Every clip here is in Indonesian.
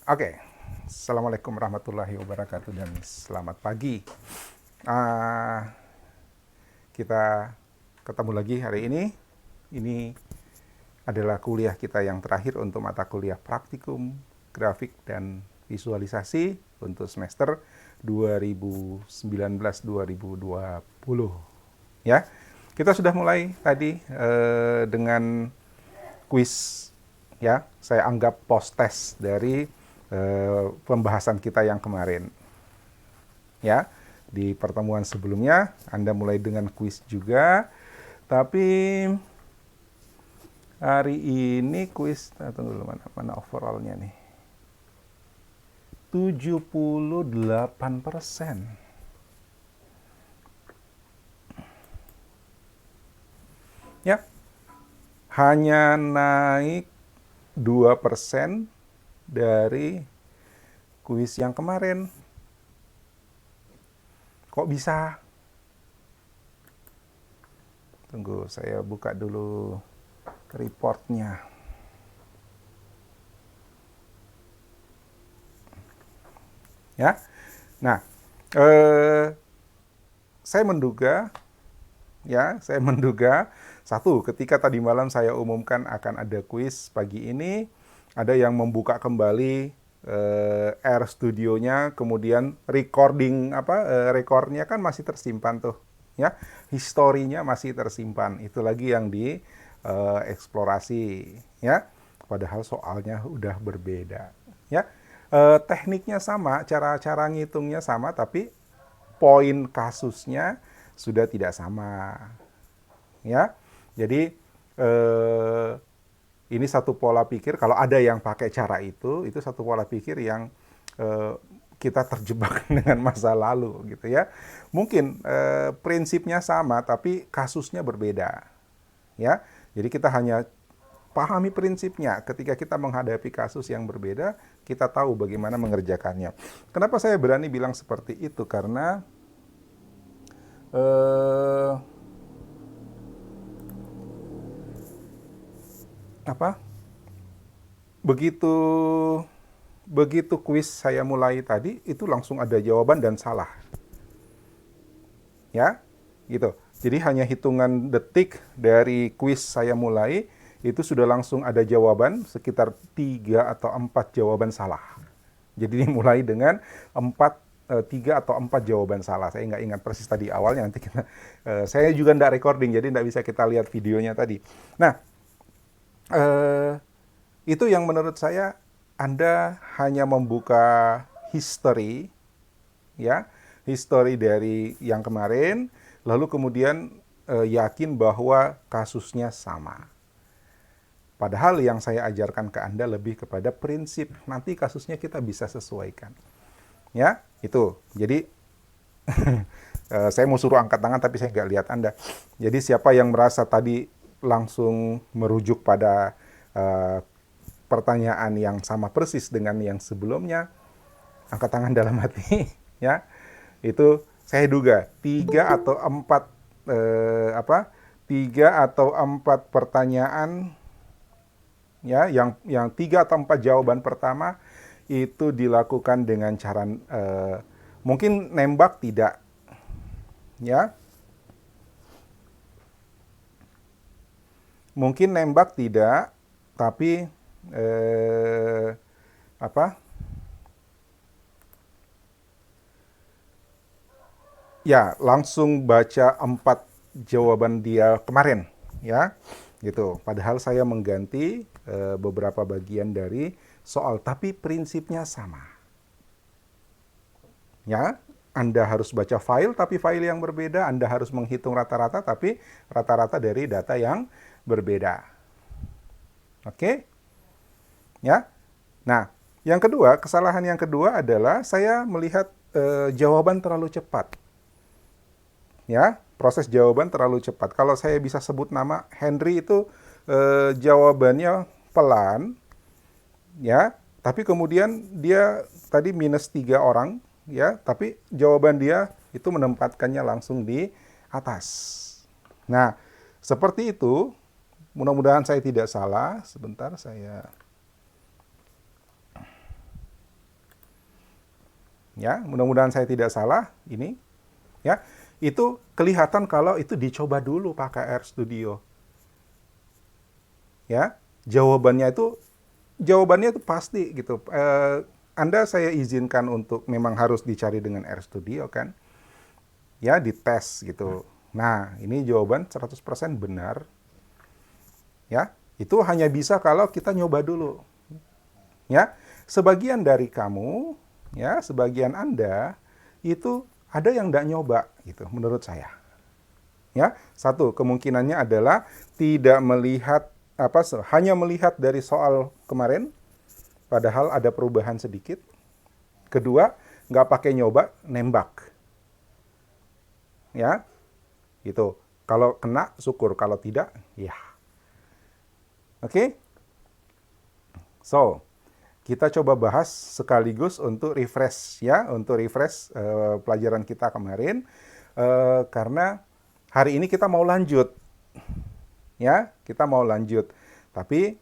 Oke, Assalamualaikum warahmatullahi wabarakatuh dan selamat pagi. Ah, kita ketemu lagi hari ini. Ini adalah kuliah kita yang terakhir untuk mata kuliah praktikum, grafik, dan visualisasi untuk semester 2019-2020. Ya, kita sudah mulai tadi dengan kuis, ya. Saya anggap post test dari pembahasan kita yang kemarin. Ya, di pertemuan sebelumnya Anda mulai dengan kuis juga, tapi hari ini kuis, tunggu dulu, mana overallnya nih. 78%. Ya, hanya naik 2% dari kuis yang kemarin. Kok bisa? Tunggu, saya buka dulu reportnya. Ya, nah, saya menduga, satu, ketika tadi malam saya umumkan akan ada kuis pagi ini, ada yang membuka kembali R Studio-nya, kemudian rekornya kan masih tersimpan tuh, ya, historinya masih tersimpan. Itu lagi yang di eksplorasi, ya. Padahal soalnya udah berbeda, ya. Tekniknya sama, cara ngitungnya sama, tapi poin kasusnya sudah tidak sama, ya. Jadi ini satu pola pikir. Kalau ada yang pakai cara itu satu pola pikir yang kita terjebak dengan masa lalu, gitu ya. Mungkin prinsipnya sama, tapi kasusnya berbeda, ya. Jadi kita hanya pahami prinsipnya. Ketika kita menghadapi kasus yang berbeda, kita tahu bagaimana mengerjakannya. Kenapa saya berani bilang seperti itu? Karena apa? Begitu begitu kuis saya mulai tadi, itu langsung ada jawaban dan salah, ya, gitu. Jadi hanya hitungan detik dari kuis saya mulai, itu sudah langsung ada jawaban, sekitar 3 atau 4 jawaban salah. Jadi dimulai dengan 3 atau 4 jawaban salah. Saya nggak ingat persis tadi awalnya, nanti kita, saya juga nggak recording, jadi nggak bisa kita lihat videonya tadi. Nah, itu yang menurut saya Anda hanya membuka history, ya, history dari yang kemarin, lalu kemudian yakin bahwa kasusnya sama. Padahal yang saya ajarkan ke Anda lebih kepada prinsip, nanti kasusnya kita bisa sesuaikan. Ya, itu. Jadi saya mau suruh angkat tangan tapi saya nggak lihat Anda. Jadi siapa yang merasa tadi langsung merujuk pada pertanyaan yang sama persis dengan yang sebelumnya, angkat tangan dalam hati. Ya, itu saya duga 3 atau 4 pertanyaan, ya, yang 3 atau 4 jawaban pertama itu dilakukan dengan cara mungkin nembak tidak, ya, mungkin nembak tidak, tapi apa ya, langsung baca 4 jawaban dia kemarin, ya, gitu. Padahal saya mengganti beberapa bagian dari soal, tapi prinsipnya sama, ya. Anda harus baca file, tapi file yang berbeda. Anda harus menghitung rata-rata, tapi rata-rata dari data yang berbeda. Oke? Ya. Nah, yang kedua, kesalahan yang kedua adalah saya melihat jawaban terlalu cepat. Ya, proses jawaban terlalu cepat. Kalau saya bisa sebut nama Henry itu, jawabannya pelan, ya, tapi kemudian dia tadi -3 orang, ya, tapi jawaban dia itu menempatkannya langsung di atas. Nah, seperti itu. Mudah-mudahan saya tidak salah. Sebentar, saya Ya, mudah-mudahan saya tidak salah ini. Ya, itu kelihatan kalau itu dicoba dulu pakai RStudio. Ya, jawabannya itu pasti gitu. Anda saya izinkan untuk memang harus dicari dengan RStudio kan. Ya, dites gitu. Nah, ini jawaban 100% benar. Ya, itu hanya bisa kalau kita nyoba dulu. Ya, sebagian dari kamu, ya, sebagian Anda itu ada yang nggak nyoba gitu menurut saya. Ya, satu kemungkinannya adalah tidak melihat hanya melihat dari soal kemarin, padahal ada perubahan sedikit. Kedua, nggak pakai nyoba, nembak. Ya, gitu. Kalau kena, syukur. Kalau tidak, ya. Oke? So, kita coba bahas sekaligus untuk refresh ya, untuk refresh pelajaran kita kemarin. Karena hari ini kita mau lanjut. Ya, kita mau lanjut. Tapi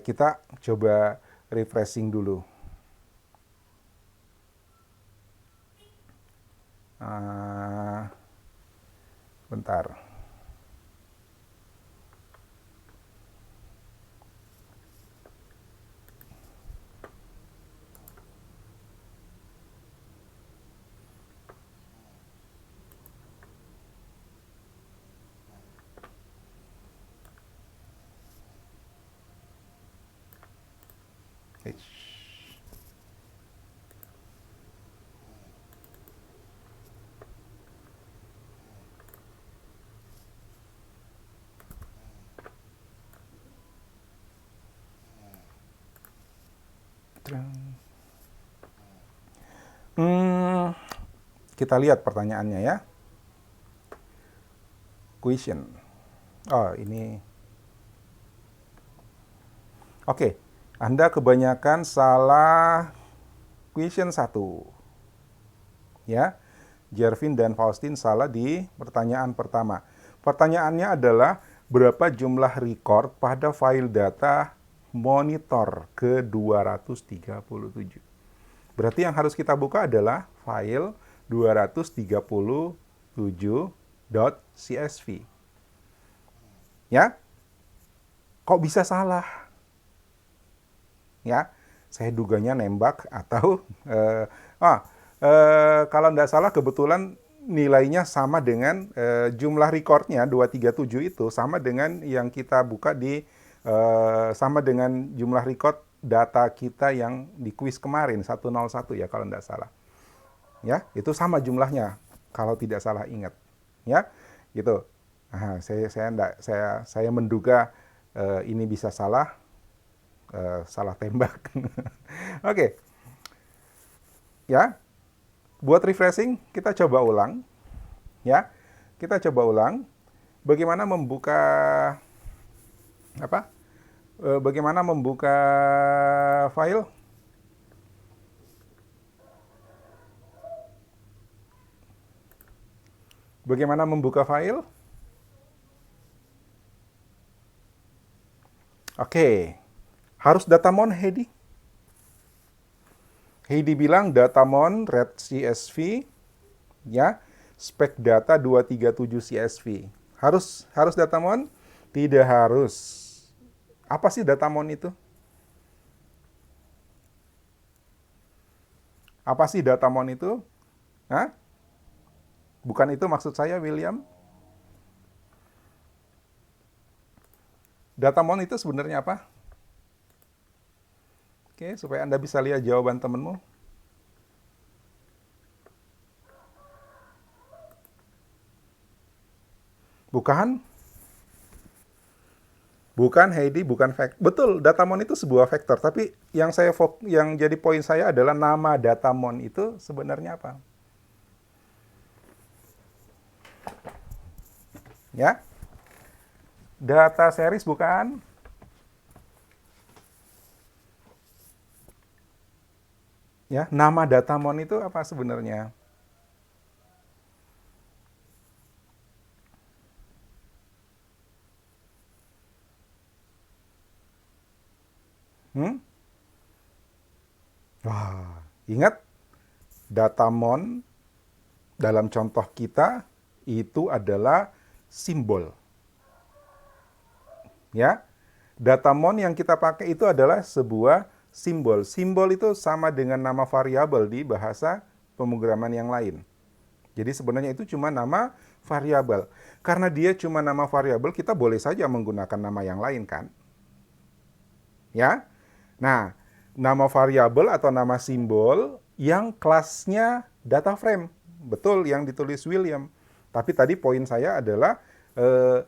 kita coba refreshing dulu. Bentar. Hmm, kita lihat pertanyaannya ya. Question. Oh, ini. Oke. Anda kebanyakan salah question 1. Ya. Jervin dan Faustin salah di pertanyaan pertama. Pertanyaannya adalah berapa jumlah record pada file data monitor ke-237. Berarti yang harus kita buka adalah file 237.csv. Ya, kok bisa salah? Ya, saya duganya nembak atau kalau nggak salah kebetulan nilainya sama dengan jumlah recordnya 237 itu sama dengan yang kita buka di sama dengan jumlah record data kita yang di kuis kemarin 101 ya kalau nggak salah. Ya, itu sama jumlahnya kalau tidak salah ingat. Ya, gitu. Nah, saya menduga ini bisa salah salah tembak. Oke. Ya. Buat refreshing kita coba ulang. Ya. Kita coba ulang bagaimana membuka bagaimana membuka file. Bagaimana membuka file? Oke. Harus datamon, Heidi? Heidi bilang datamon red CSV ya, spek data 237 CSV. Harus datamon? Tidak harus. Apa sih datamon itu? Apa sih datamon itu? Hah? Bukan itu maksud saya, William. Datamon itu sebenarnya apa? Oke, supaya Anda bisa lihat jawaban temanmu. Bukan? Bukan, Heidi, bukan vektor. Betul, datamon itu sebuah vektor, tapi yang jadi poin saya adalah nama datamon itu sebenarnya apa? Ya. Data series bukan? Ya, nama datamon itu apa sebenarnya? Hmm? Wah, ingat Datamon dalam contoh kita itu adalah simbol. Ya. Datamon yang kita pakai itu adalah sebuah simbol. Simbol itu sama dengan nama variabel di bahasa pemrograman yang lain. Jadi sebenarnya itu cuma nama variabel. Karena dia cuma nama variabel, kita boleh saja menggunakan nama yang lain kan? Ya. Nah, nama variabel atau nama simbol yang kelasnya data frame. Betul yang ditulis William. Tapi tadi poin saya adalah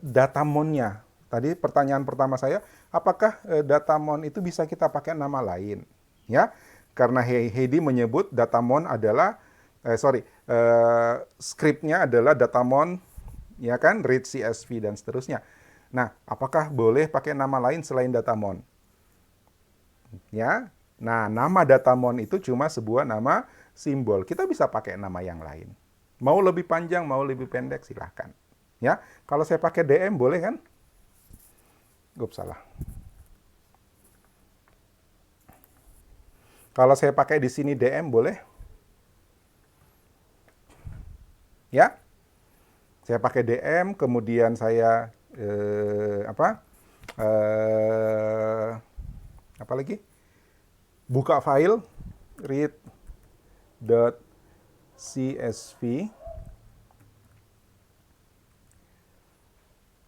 datamonnya. Tadi pertanyaan pertama saya, apakah datamon itu bisa kita pakai nama lain? Ya, karena Heidi menyebut datamon adalah skripnya adalah datamon, ya kan, read CSV dan seterusnya. Nah, apakah boleh pakai nama lain selain datamon? Ya, nah nama datamon itu cuma sebuah nama simbol. Kita bisa pakai nama yang lain. Mau lebih panjang, mau lebih pendek, silahkan. Ya, kalau saya pakai DM boleh kan? Salah. Kalau saya pakai di sini DM boleh? Ya, saya pakai DM, kemudian saya apa lagi? Buka file read.csv.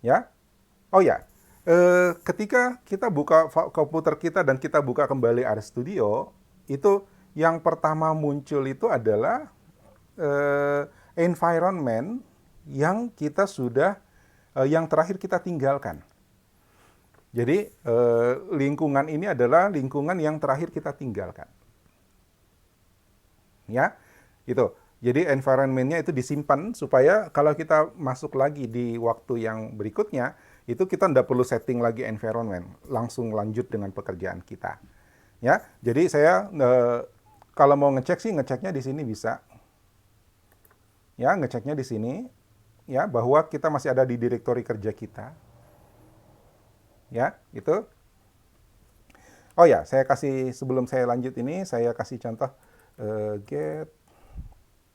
Ya. Oh ya. Ketika kita buka komputer kita dan kita buka kembali RStudio, itu yang pertama muncul itu adalah environment yang kita sudah yang terakhir kita tinggalkan. Jadi lingkungan ini adalah lingkungan yang terakhir kita tinggalkan. Ya, itu. Jadi environment-nya itu disimpan supaya kalau kita masuk lagi di waktu yang berikutnya, itu kita tidak perlu setting lagi environment, langsung lanjut dengan pekerjaan kita. Ya, jadi saya kalau mau ngecek sih ngeceknya di sini bisa. Ya, ngeceknya di sini, ya, bahwa kita masih ada di direktori kerja kita. Ya, itu. Oh ya, saya kasih sebelum saya lanjut ini, saya kasih contoh get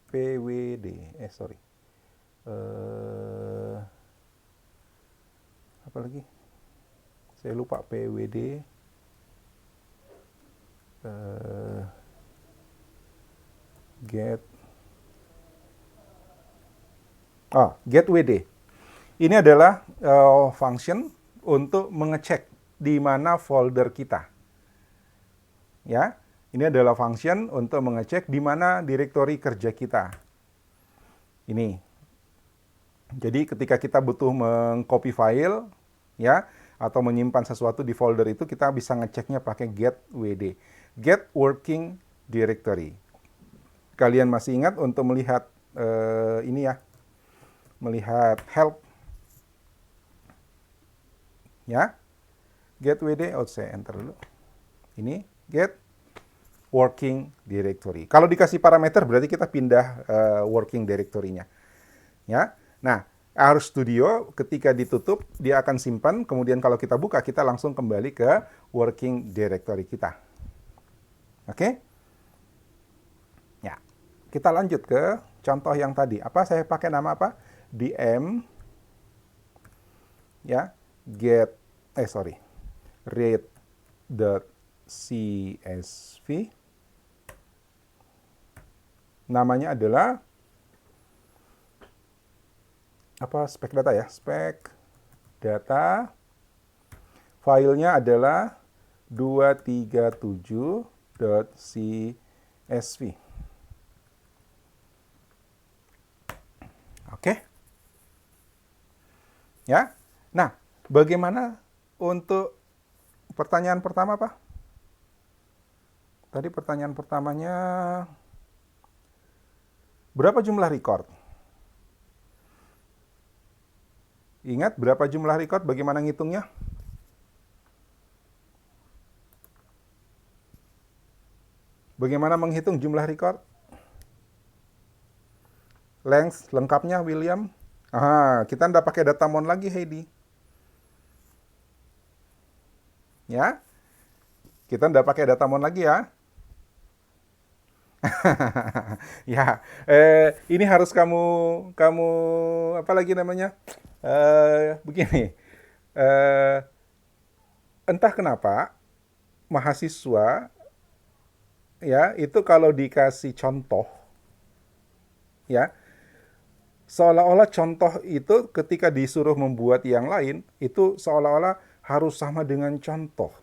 PWD. Apa lagi? Saya lupa PWD. Get WD. Ini adalah function untuk mengecek di mana folder kita. Ya, ini adalah function untuk mengecek di mana direktori kerja kita. Ini. Jadi ketika kita butuh mengcopy file, ya, atau menyimpan sesuatu di folder itu, kita bisa ngeceknya pakai get WD. Get working directory. Kalian masih ingat untuk melihat ini ya, melihat help, ya, get WD, saya enter dulu. Ini get working directory. Kalau dikasih parameter berarti kita pindah working directory-nya. Ya. Nah, RStudio ketika ditutup dia akan simpan, kemudian kalau kita buka kita langsung kembali ke working directory kita. Oke? Ya. Kita lanjut ke contoh yang tadi. Apa saya pakai nama apa? DM, ya, read.csv. Namanya adalah spek data ya, spek data. Filenya adalah 237.csv. Oke. Ya. Nah, bagaimana untuk pertanyaan pertama, Pak? Tadi pertanyaan pertamanya, berapa jumlah record? Ingat berapa jumlah record, bagaimana ngitungnya? Bagaimana menghitung jumlah record? Length lengkapnya, William. Kita nggak pakai datamon lagi, Heidi. Ya, kita nggak pakai datamon lagi ya. Ya, ini harus kamu kamu apa lagi namanya? Begini, eh, entah kenapa mahasiswa ya itu kalau dikasih contoh ya seolah-olah contoh itu ketika disuruh membuat yang lain itu seolah-olah harus sama dengan contoh.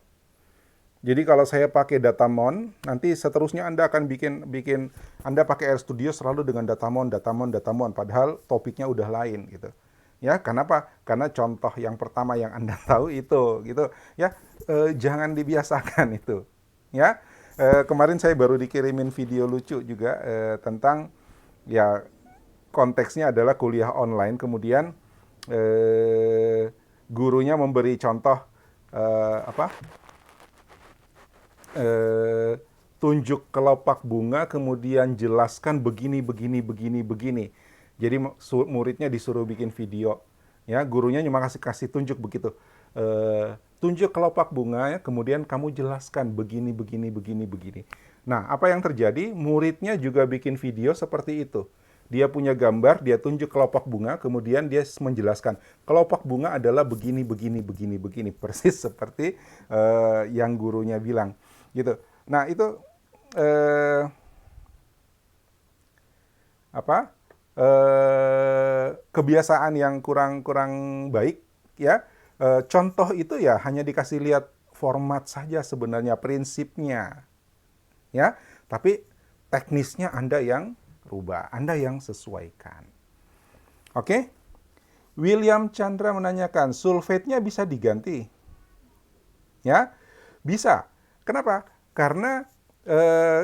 Jadi kalau saya pakai Datamon, nanti seterusnya Anda akan bikin bikin Anda pakai RStudio selalu dengan Datamon, Datamon, Datamon, padahal topiknya udah lain gitu. Ya, kenapa? Karena contoh yang pertama yang Anda tahu itu gitu. Ya, jangan dibiasakan itu. Ya, kemarin saya baru dikirimin video lucu juga tentang ya konteksnya adalah kuliah online, kemudian gurunya memberi contoh apa eh, tunjuk kelopak bunga kemudian jelaskan begini begini begini begini. Jadi muridnya disuruh bikin video, ya gurunya cuma kasih kasih tunjuk begitu. Tunjuk kelopak bunga ya, kemudian kamu jelaskan begini begini begini begini. Nah, apa yang terjadi? Muridnya juga bikin video seperti itu. Dia punya gambar, dia tunjuk kelopak bunga, kemudian dia menjelaskan kelopak bunga adalah begini, begini, begini, begini, persis seperti yang gurunya bilang, gitu. Nah itu eh, apa? Kebiasaan yang kurang kurang baik, ya. Contoh itu ya hanya dikasih lihat format saja sebenarnya prinsipnya, ya. Tapi teknisnya Anda yang rubah, Anda yang sesuaikan. Oke? William Chandra menanyakan, sulfate-nya bisa diganti? Ya, bisa. Kenapa? Karena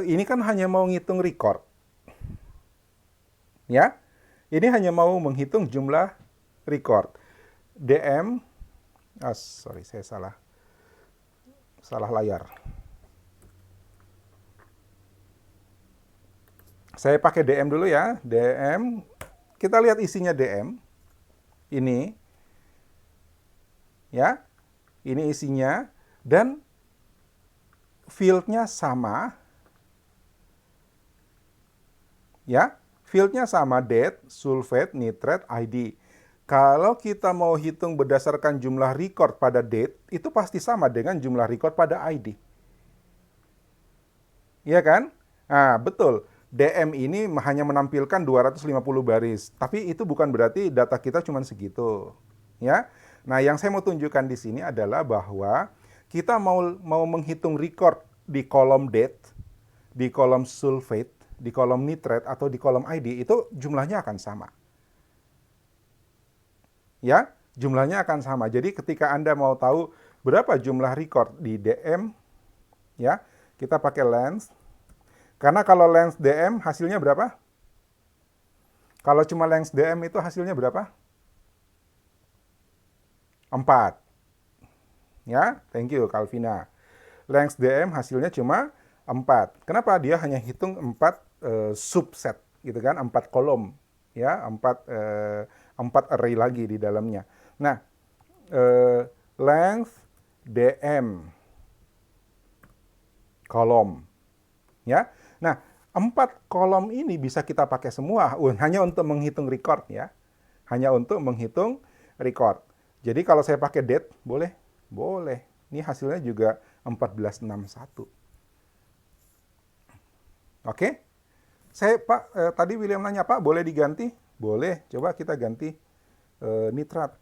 ini kan hanya mau ngitung record. Ya, ini hanya mau menghitung jumlah record. DM, sorry saya salah layar. Saya pakai DM dulu ya. DM, kita lihat isinya DM. Ini, ya, ini isinya dan fieldnya sama, ya. Fieldnya sama, date, sulfate, nitrate, ID. Kalau kita mau hitung berdasarkan jumlah record pada date, itu pasti sama dengan jumlah record pada ID. Iya kan? Nah, betul. DM ini hanya menampilkan 250 baris, tapi itu bukan berarti data kita cuma segitu. Ya. Nah, yang saya mau tunjukkan di sini adalah bahwa kita mau menghitung record di kolom date, di kolom sulfate, di kolom nitrate atau di kolom ID itu jumlahnya akan sama. Ya, jumlahnya akan sama. Jadi ketika Anda mau tahu berapa jumlah record di DM, ya, kita pakai lens. Karena kalau lens DM hasilnya berapa? Kalau cuma lens DM itu hasilnya berapa? 4. Ya, thank you Calvina. Lens DM hasilnya cuma 4. Kenapa? Dia hanya hitung 4 subset gitu kan, 4 kolom, ya, 4 array lagi di dalamnya. Nah, length DM kolom, ya. Nah, 4 kolom ini bisa kita pakai semua hanya untuk menghitung record ya. Hanya untuk menghitung record. Jadi kalau saya pakai date, boleh? Boleh. Ini hasilnya juga 1461. Oke? Saya Pak, tadi William nanya, Pak boleh diganti? Boleh. Coba kita ganti nitrat.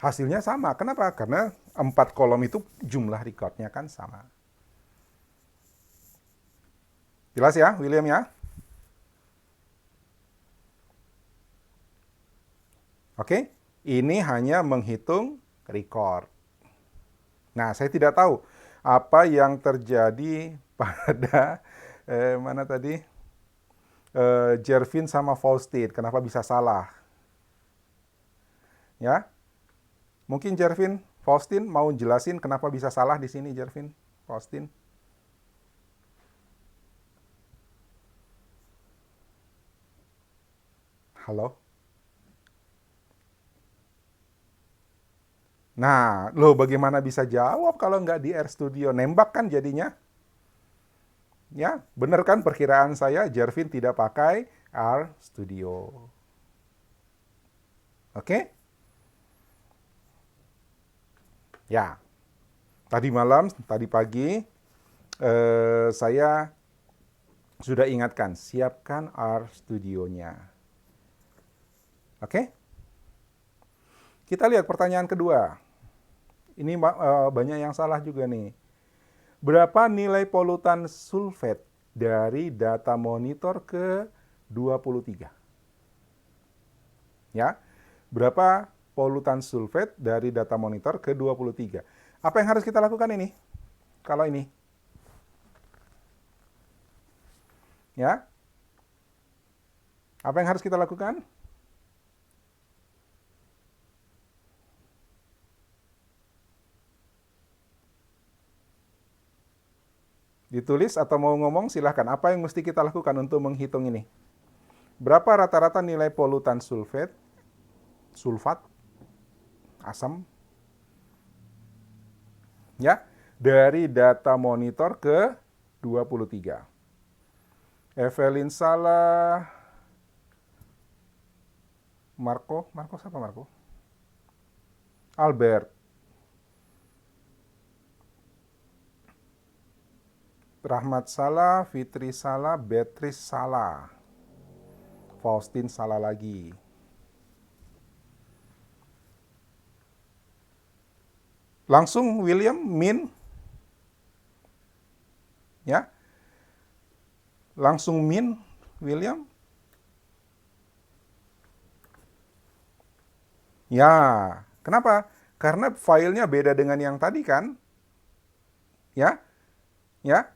Hasilnya sama. Kenapa? Karena 4 kolom itu jumlah recordnya kan sama. Jelas ya, William ya? Oke, ini hanya menghitung record. Nah, saya tidak tahu apa yang terjadi pada mana tadi Jervin sama Faustin. Kenapa bisa salah? Ya, mungkin Jervin, Faustin mau jelasin kenapa bisa salah di sini, Jervin, Faustin. Halo. Nah, loh bagaimana bisa jawab kalau nggak di RStudio? Nembak kan jadinya? Ya, bener kan perkiraan saya, Jervin tidak pakai RStudio. Oke? Ya, tadi malam, tadi pagi, saya sudah ingatkan, siapkan RStudionya. Oke? Kita lihat pertanyaan kedua. Ini banyak yang salah juga nih. Berapa nilai polutan sulfat dari data monitor ke 23? Ya, berapa polutan sulfat dari data monitor ke 23? Apa yang harus kita lakukan ini? Kalau ini. Ya. Apa yang harus kita lakukan? Ditulis atau mau ngomong silahkan. Apa yang mesti kita lakukan untuk menghitung ini? Berapa rata-rata nilai polutan sulfat, asam, ya, dari data monitor ke 23. Evelyn salah. Marco siapa Marco? Albert. Rahmat salah, Fitri salah, Beatrice salah. Faustin salah lagi. Langsung William, Min. Ya. Langsung Min, William. Ya, kenapa? Karena filenya beda dengan yang tadi kan? Ya, ya.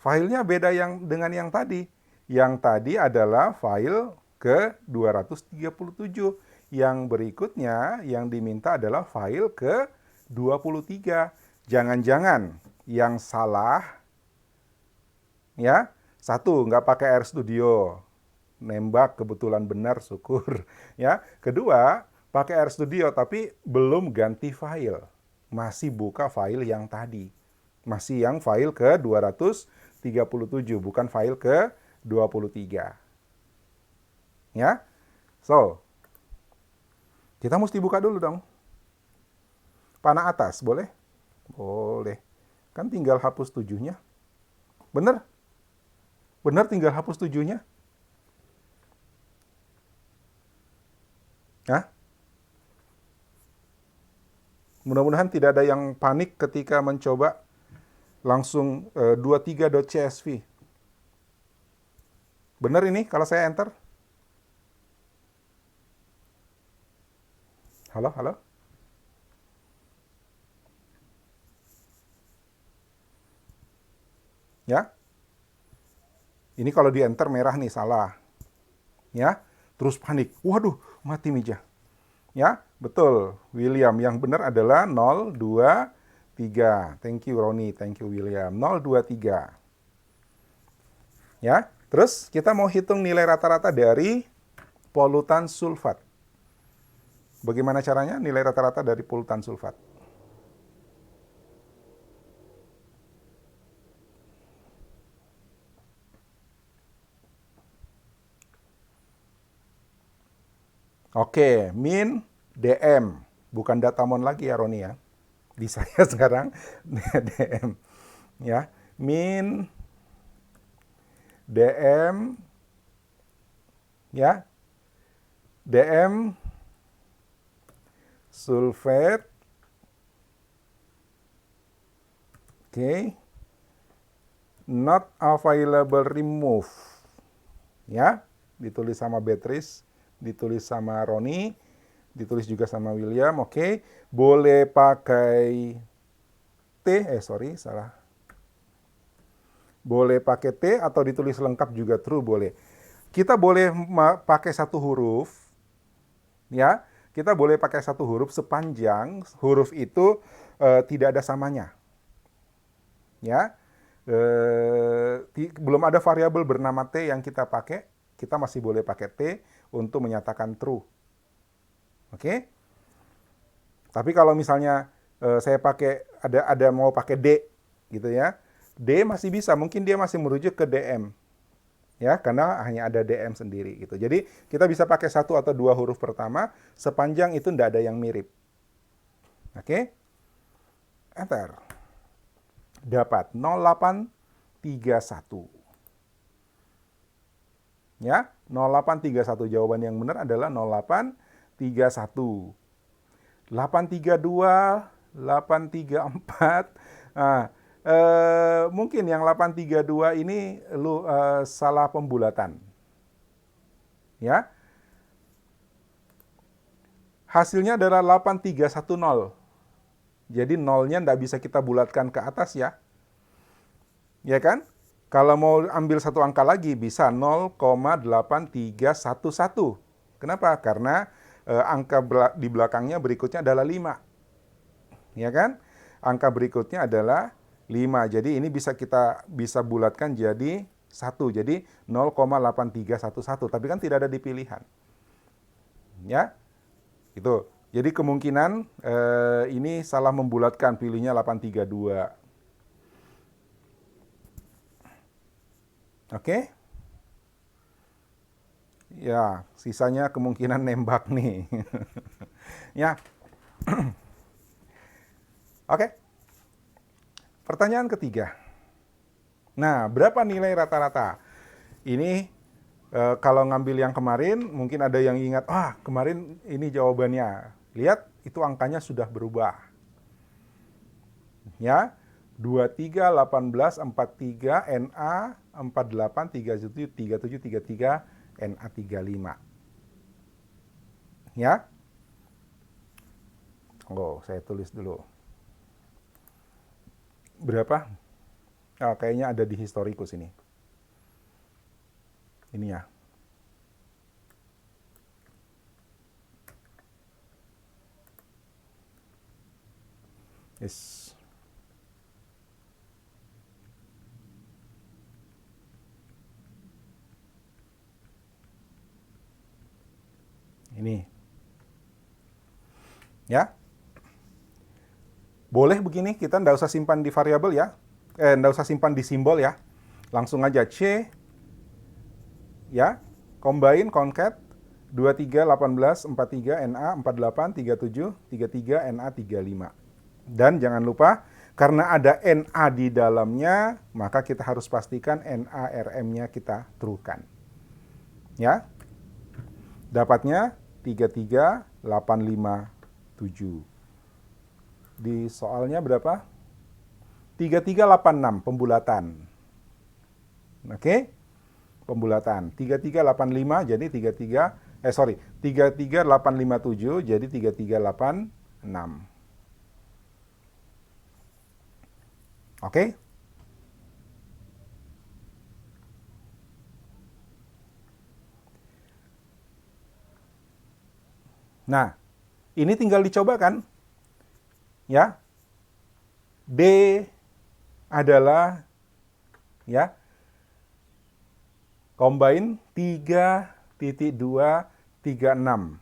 Filenya beda dengan yang tadi. Yang tadi adalah file ke 237. Yang berikutnya yang diminta adalah file ke 23. Jangan-jangan yang salah, ya, satu, nggak pakai RStudio. Nembak kebetulan benar, syukur. Ya, kedua, pakai RStudio tapi belum ganti file. Masih buka file yang tadi. Masih yang file ke 237, bukan file ke 23. Ya. So, kita mesti buka dulu dong. Panah atas, boleh? Boleh. Kan tinggal hapus 7-nya. Bener? Bener tinggal hapus 7-nya? Hah? Mudah-mudahan tidak ada yang panik ketika mencoba langsung 23.csv. Bener ini kalau saya enter? Halo, halo? Ya? Ini kalau di enter merah nih, salah. Ya? Terus panik. Waduh, mati meja. Ya, betul. William, yang benar adalah 023. Thank you Roni, thank you William. 023. Ya, terus kita mau hitung nilai rata-rata dari polutan sulfat. Bagaimana caranya nilai rata-rata dari polutan sulfat? Oke, min DM. Bukan datamon lagi ya Roni ya. Di saya sekarang DM. Ya, min DM, ya, DM sulfat, oke, not available remove, ya, ditulis sama Beatrice, ditulis sama Roni, ditulis juga sama William, oke, boleh pakai T, salah. Boleh pakai T atau ditulis lengkap juga true, boleh. Kita boleh pakai satu huruf, ya. Kita boleh pakai satu huruf sepanjang huruf itu tidak ada samanya. Ya. Belum ada variabel bernama T yang kita pakai, kita masih boleh pakai T untuk menyatakan true. Oke? Tapi kalau misalnya saya pakai ada mau pakai D gitu ya. D masih bisa, mungkin dia masih merujuk ke DM. Ya, karena hanya ada DM sendiri gitu. Jadi kita bisa pakai satu atau dua huruf pertama sepanjang itu tidak ada yang mirip. Oke? Enter. Dapat 0831. Ya, 0831 jawaban yang benar adalah 0831. 832, 834. Nah, mungkin yang 832 ini salah pembulatan. Ya. Hasilnya adalah 8310. Jadi nolnya tidak bisa kita bulatkan ke atas ya. Ya kan? Kalau mau ambil satu angka lagi bisa 0,8311. Kenapa? Karena angka di belakangnya berikutnya adalah 5. Ya kan? Angka berikutnya adalah 5. Jadi ini kita bisa bulatkan jadi 1. Jadi 0,8311. Tapi kan tidak ada di pilihan. Ya. Itu. Jadi kemungkinan ini salah membulatkan, pilihnya 832. Oke? Ya, sisanya kemungkinan nembak nih. Ya. Oke. Pertanyaan ketiga. Nah, berapa nilai rata-rata? Ini kalau ngambil yang kemarin, mungkin ada yang ingat, kemarin ini jawabannya. Lihat, itu angkanya sudah berubah. Ya, 23, 18, 43, NA, 48, 37, 37, 33, NA 35. Ya. Saya tulis dulu. Berapa? Kayaknya ada di historikus ini. Ini ya. Yes. Ini. Ya. Boleh begini, kita nggak usah simpan di variabel ya. Nggak usah simpan di simbol ya. Langsung aja C. Ya. Combine, concat. 23, 18, 43, NA, 48, 37, 33, NA 35. Dan jangan lupa, karena ada NA di dalamnya, maka kita harus pastikan NARM-nya kita true-kan. Ya. Dapatnya 33857. Di soalnya berapa? 3386 pembulatan. Oke? Pembulatan. 3385 jadi 33857 jadi 3386. Oke? Nah, ini tinggal dicoba kan? Ya. D adalah ya combine 3.236.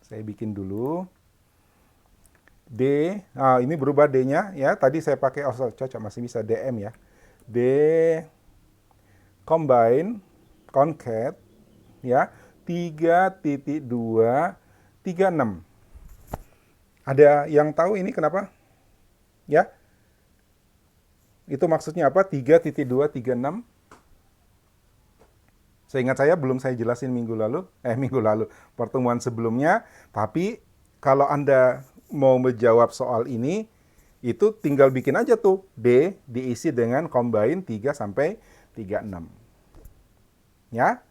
Saya bikin dulu. D, ini berubah D-nya ya. Tadi saya pakai cocok masih bisa DM ya. D combine concat ya 3.236. Ada yang tahu ini kenapa? Ya. Itu maksudnya apa? 3.236. Seingat saya belum saya jelasin minggu lalu, pertemuan sebelumnya. Tapi kalau Anda mau menjawab soal ini, itu tinggal bikin aja tuh D diisi dengan combine 3 sampai 36. Ya.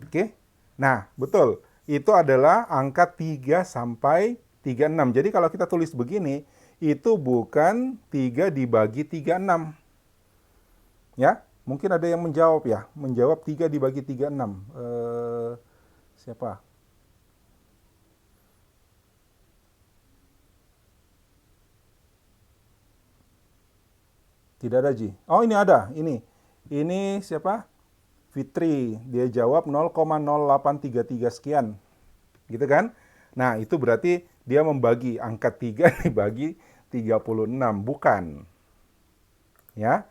Oke. Nah, betul. Itu adalah angka 3 sampai 36. Jadi kalau kita tulis begini, itu bukan 3 dibagi 36. Ya, mungkin ada yang menjawab ya. Menjawab 3 dibagi 36. Siapa? Tidak ada, Ji. Oh, ini ada. Ini siapa? Fitri. Dia jawab 0,0833 sekian. Gitu kan? Nah, itu berarti dia membagi angka 3 dibagi 36, bukan. Ya.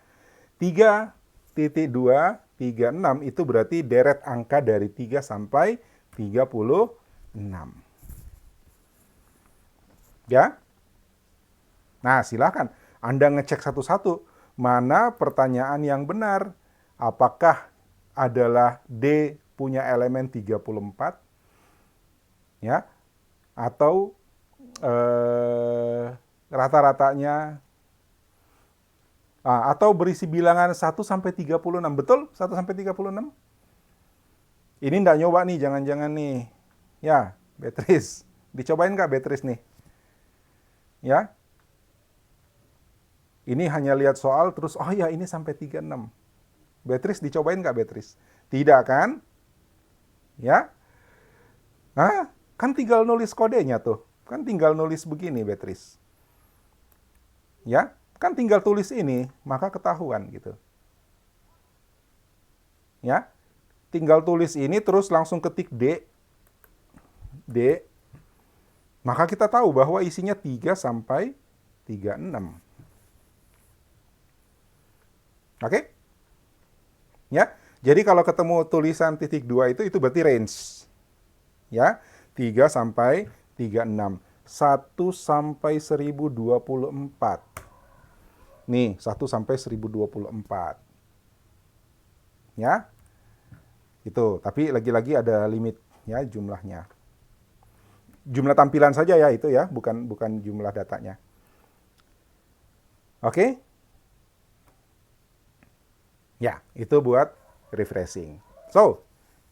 3.236 itu berarti deret angka dari 3 sampai 36. Ya. Nah, silakan Anda ngecek satu-satu mana pertanyaan yang benar. Apakah adalah D punya elemen 34? Ya. Atau rata-ratanya atau berisi bilangan 1 sampai 36. Betul? 1 sampai 36? Ini nggak nyoba nih, jangan-jangan nih. Ya, Beatrice. Dicobain nggak Beatrice nih? Ya. Ini hanya lihat soal terus, oh ya ini sampai 36. Beatrice dicobain nggak Beatrice? Tidak kan? Ya. Nah, kan tinggal nulis kodenya tuh. Kan tinggal nulis begini Beatrice. Ya, kan tinggal tulis ini, maka ketahuan gitu. Ya. Tinggal tulis ini terus langsung ketik D. D. Maka kita tahu bahwa isinya 3 sampai 36. Oke? Ya. Jadi kalau ketemu tulisan titik 2 itu berarti range. Ya. 3 sampai 36. 1 sampai 1024. Nih, 1 sampai 1024. Ya. Itu, tapi lagi-lagi ada limit ya jumlahnya. Jumlah tampilan saja ya itu ya, bukan jumlah datanya. Oke? Ya, itu buat refreshing. So,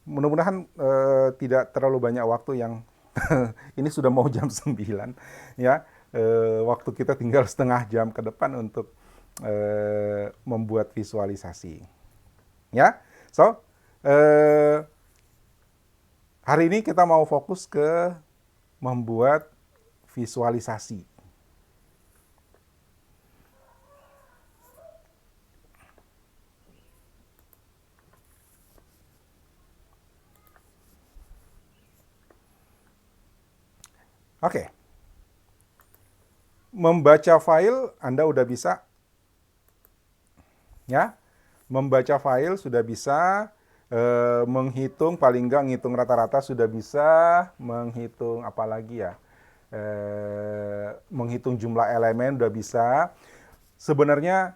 mudah-mudahan tidak terlalu banyak waktu yang ini sudah mau jam 9 ya. Waktu kita tinggal setengah jam ke depan untuk membuat visualisasi. Ya. So, hari ini kita mau fokus ke membuat visualisasi. Oke. Membaca file Anda udah bisa. Ya. Membaca file sudah bisa. Menghitung, paling nggak ngitung rata-rata sudah bisa, menghitung apa lagi ya, menghitung jumlah elemen udah bisa. Sebenarnya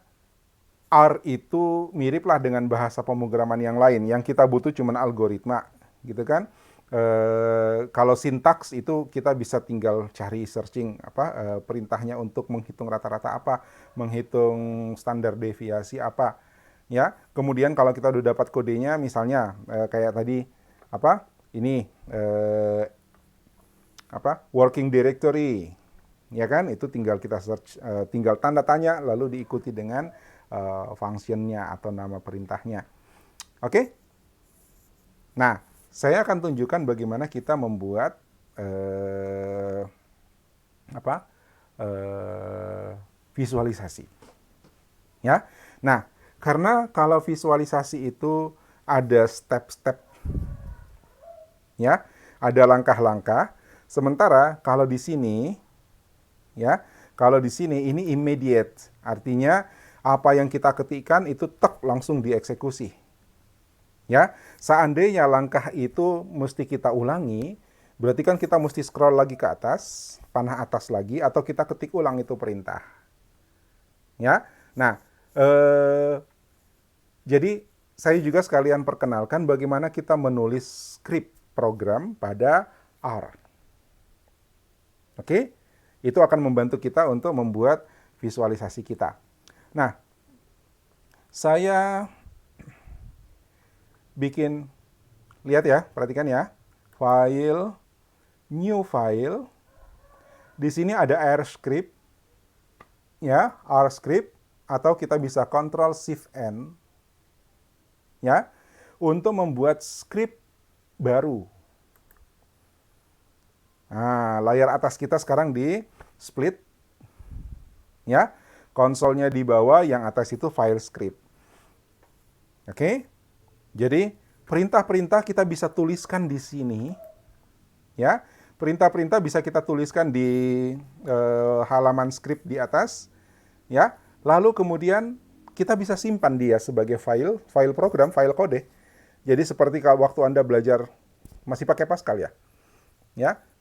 R itu miriplah dengan bahasa pemrograman yang lain, yang kita butuh cuman algoritma, gitu kan. Kalau sintaks itu kita bisa tinggal cari searching perintahnya untuk menghitung rata-rata apa, menghitung standar deviasi apa. Ya, kemudian kalau kita udah dapat kodenya, misalnya kayak tadi ini working directory, ya kan? Itu tinggal kita search, tinggal tanda tanya lalu diikuti dengan functionnya atau nama perintahnya. Oke? Nah, saya akan tunjukkan bagaimana kita membuat visualisasi. Ya, nah. Karena kalau visualisasi itu ada step-step, ya, ada langkah-langkah. Sementara kalau di sini, ya, kalau di sini ini immediate, artinya apa yang kita ketikkan itu langsung dieksekusi. Ya, seandainya langkah itu mesti kita ulangi, berarti kan kita mesti scroll lagi ke atas, panah atas lagi, atau kita ketik ulang itu perintah. Ya, nah. Jadi, saya juga sekalian perkenalkan bagaimana kita menulis skrip program pada R. Oke? Itu akan membantu kita untuk membuat visualisasi kita. Nah, saya bikin, lihat ya, perhatikan ya. File, new file. Di sini ada R script. Ya, R script. Atau kita bisa Ctrl+Shift+N. Ya, untuk membuat skrip baru. Nah, layar atas kita sekarang di split. Ya, konsolnya di bawah, yang atas itu file script. Oke? Jadi, perintah-perintah kita bisa tuliskan di sini. Ya, Perintah-perintah bisa kita tuliskan di halaman script di atas, ya. Lalu kemudian kita bisa simpan dia sebagai file program, file kode. Jadi seperti kalau waktu Anda belajar masih pakai Pascal ya,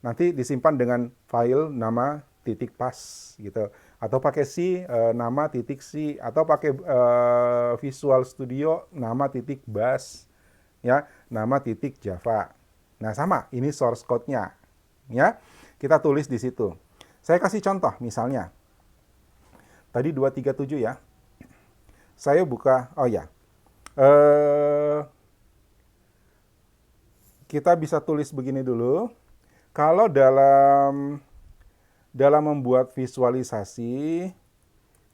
nanti disimpan dengan file nama titik pas gitu, atau pakai C nama titik C, atau pakai Visual Studio nama titik bas, ya, nama titik Java. Nah sama, ini source code-nya, ya, kita tulis di situ. Saya kasih contoh, misalnya tadi 237 ya, saya buka, kita bisa tulis begini dulu. Kalau dalam membuat visualisasi,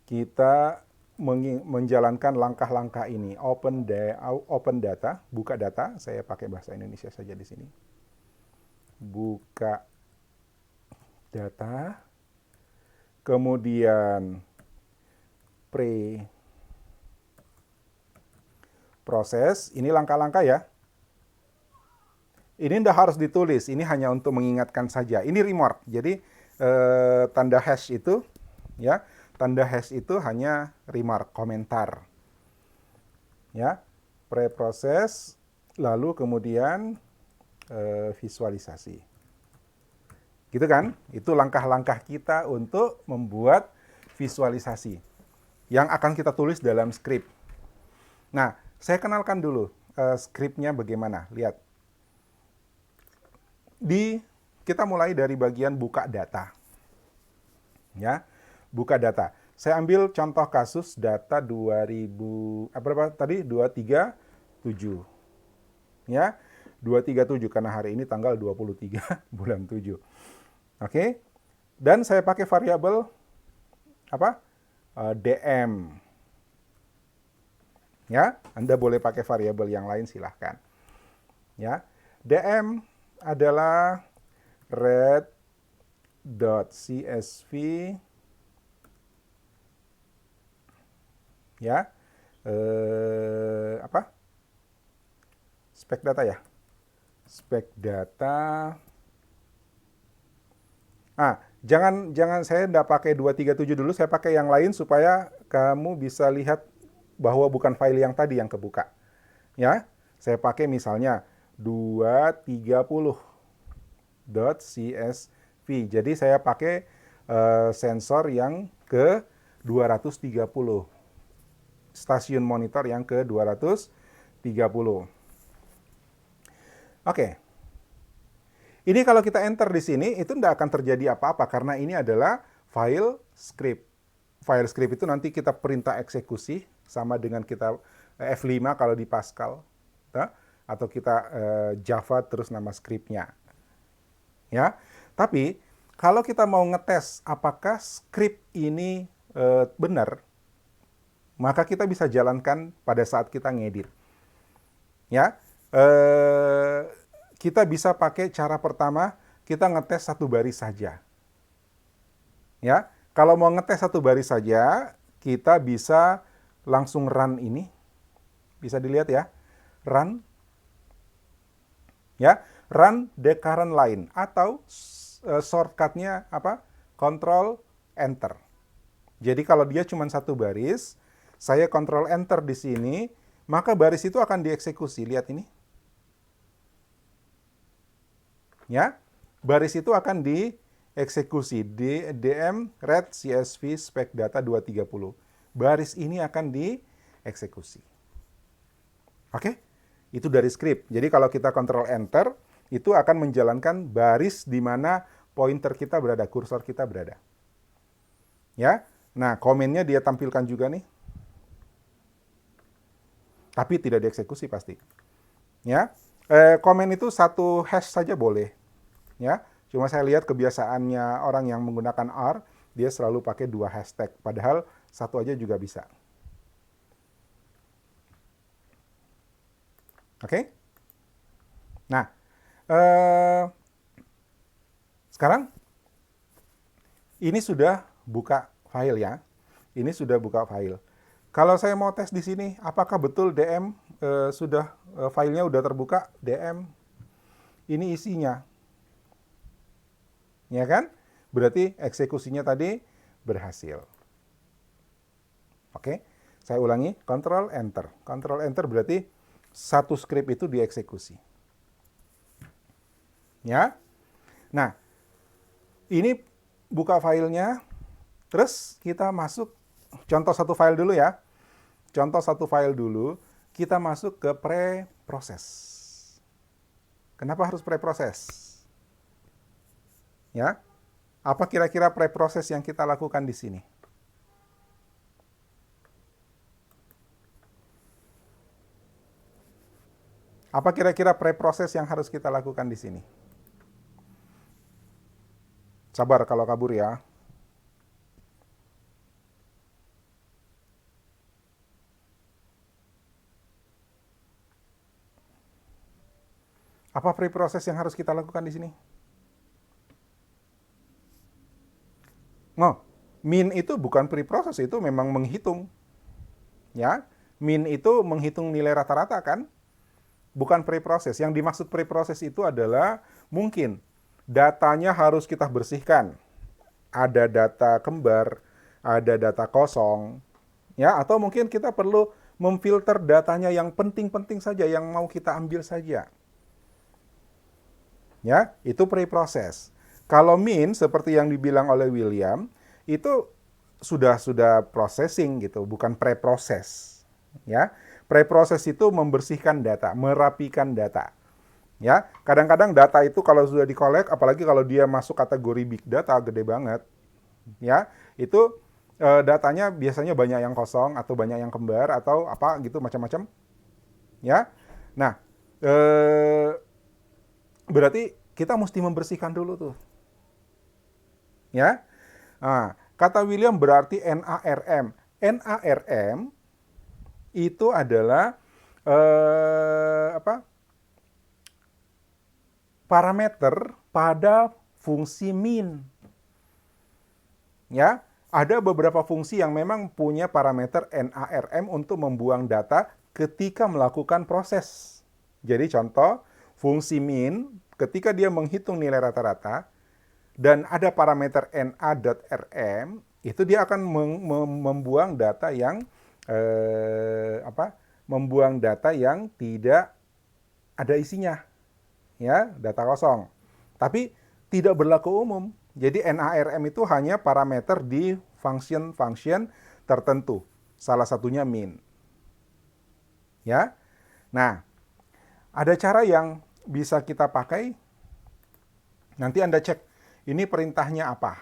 kita menjalankan langkah-langkah ini. Open data, buka data. Saya pakai bahasa Indonesia saja di sini. Buka data. Kemudian proses. Ini langkah-langkah ya. Ini tidak harus ditulis, ini hanya untuk mengingatkan saja. Ini remark, jadi tanda hash itu, ya, tanda hash itu hanya remark, komentar, ya, preproses, lalu kemudian visualisasi, gitu kan? Itu langkah-langkah kita untuk membuat visualisasi yang akan kita tulis dalam script. Nah, saya kenalkan dulu scriptnya bagaimana. Lihat. Kita mulai dari bagian buka data. Ya, buka data. Saya ambil contoh kasus data 237. Ya, 237 karena hari ini tanggal 23 bulan 7. Oke. Dan saya pakai variabel apa? DM. Ya, Anda boleh pakai variabel yang lain silahkan. Ya, DM adalah red.csv, ya, spek data ya, spek data. Jangan saya tidak pakai 237 dulu, saya pakai yang lain supaya kamu bisa lihat bahwa bukan file yang tadi yang kebuka. Ya, saya pakai misalnya 230.csv. Jadi saya pakai sensor yang ke 230. Stasiun monitor yang ke 230. Oke. Ini kalau kita enter di sini itu tidak akan terjadi apa-apa karena ini adalah file script. File script itu nanti kita perintah eksekusi sama dengan kita F5 kalau di Pascal. Atau kita Java terus nama scriptnya. Ya, tapi kalau kita mau ngetes apakah script ini benar, maka kita bisa jalankan pada saat kita ngedit. Ya, kita bisa pakai cara pertama, kita ngetes satu baris saja. Ya, kalau mau ngetes satu baris saja, kita bisa langsung run ini. Bisa dilihat ya, run. Ya, run the current line atau shortcutnya apa? Control Enter. Jadi kalau dia cuma satu baris, saya Control Enter di sini, maka baris itu akan dieksekusi. Lihat ini. Ya, baris itu akan dieksekusi di DM red CSV spek data 230. Baris ini akan dieksekusi. Oke? Itu dari script. Jadi kalau kita Control Enter, itu akan menjalankan baris di mana pointer kita berada, kursor kita berada. Ya, nah komennya dia tampilkan juga nih. Tapi tidak dieksekusi pasti. Ya, komen itu satu hash saja boleh. Ya, cuma saya lihat kebiasaannya orang yang menggunakan R, dia selalu pakai 2 hashtag. Padahal satu aja juga bisa. Oke? Nah, sekarang ini sudah buka file ya. Ini sudah buka file. Kalau saya mau tes di sini, apakah betul DM filenya sudah terbuka? DM, ini isinya. Ya kan? Berarti eksekusinya tadi berhasil. Oke, saya ulangi, Ctrl Enter. Ctrl Enter berarti satu script itu dieksekusi. Ya. Nah, ini buka filenya, terus kita masuk, contoh satu file dulu ya. Contoh satu file dulu, kita masuk ke pre-proses. Kenapa harus pre-proses? Ya, apa kira-kira pre-proses yang kita lakukan di sini? Apa kira-kira pre-proses yang harus kita lakukan di sini? Sabar kalau kabur ya. Apa pre-proses yang harus kita lakukan di sini? No, min itu bukan pre-proses, itu memang menghitung. Ya, min itu menghitung nilai rata-rata kan? Bukan pre-proses. Yang dimaksud pre-proses itu adalah mungkin datanya harus kita bersihkan. Ada data kembar, ada data kosong, ya, atau mungkin kita perlu memfilter datanya yang penting-penting saja, yang mau kita ambil saja. Ya, itu pre-proses. Kalau min seperti yang dibilang oleh William, itu sudah processing gitu, bukan pre-proses. Ya, pre-proses itu membersihkan data, merapikan data. Ya, kadang-kadang data itu kalau sudah dikolek, apalagi kalau dia masuk kategori big data gede banget, ya, itu datanya biasanya banyak yang kosong atau banyak yang kembar atau apa gitu macam-macam. Ya, nah berarti kita mesti membersihkan dulu tuh. Ya. Nah, kata William berarti NARM. NARM itu adalah parameter pada fungsi min. Ya, ada beberapa fungsi yang memang punya parameter NARM untuk membuang data ketika melakukan proses. Jadi contoh, fungsi min ketika dia menghitung nilai rata-rata dan ada parameter na.rm, itu dia akan membuang data yang membuang data yang tidak ada isinya, ya, data kosong. Tapi tidak berlaku umum. Jadi NARM itu hanya parameter di function-function tertentu. Salah satunya min. Ya. Nah, ada cara yang bisa kita pakai. Nanti Anda cek ini perintahnya apa.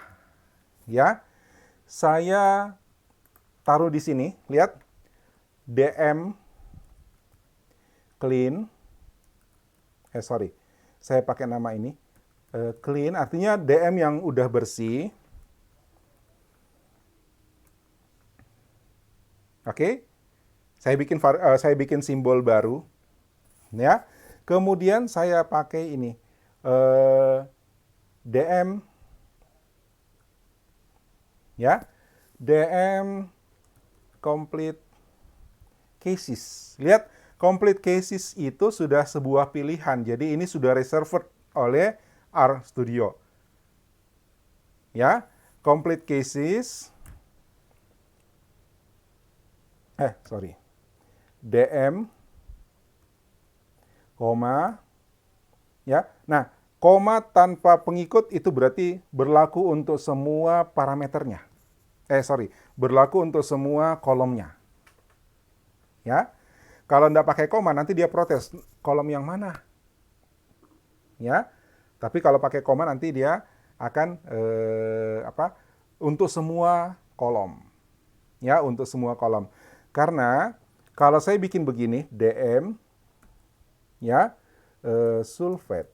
Ya. Saya taruh di sini, lihat dm clean. Saya pakai nama ini. Clean artinya DM yang udah bersih. Oke. Saya bikin simbol baru. Ya. Kemudian saya pakai ini. DM ya. DM complete cases. Lihat, complete cases itu sudah sebuah pilihan. Jadi ini sudah reserved oleh RStudio. Ya, complete cases. DM, koma, ya. Nah, koma tanpa pengikut itu berarti berlaku untuk semua parameternya. Berlaku untuk semua kolomnya. Ya, kalau Anda pakai koma nanti dia protes, kolom yang mana? Ya, tapi kalau pakai koma nanti dia akan untuk semua kolom. Ya, untuk semua kolom. Karena kalau saya bikin begini, DM ya, sulfate.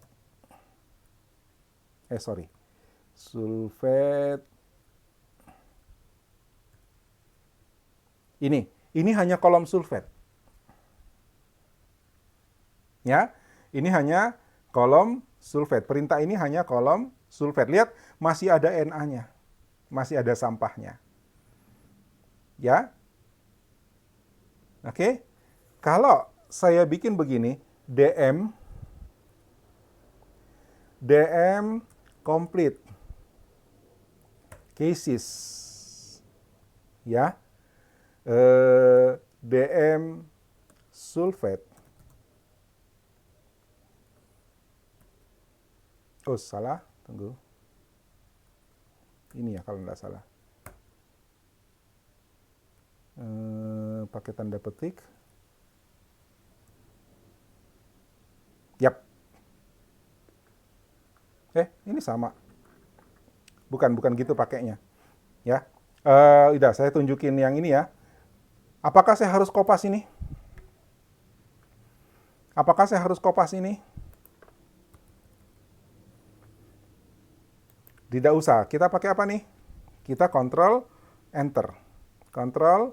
Sulfate. Ini hanya kolom sulfate. Ya, ini hanya kolom sulfate. Perintah ini hanya kolom sulfate. Lihat, masih ada Na-nya. Masih ada sampahnya. Ya. Oke. Kalau saya bikin begini, DM complete. cases, ya, DM sulfate. Oh, salah, tunggu. Ini ya kalau nggak salah. Pakai tanda petik. Yap. Ini sama. Bukan gitu pakainya. Ya. Udah, saya tunjukin yang ini ya. Apakah saya harus kopas ini? Apakah saya harus kopas ini? Tidak usah. Kita pakai apa nih? Kita Ctrl Enter. Ctrl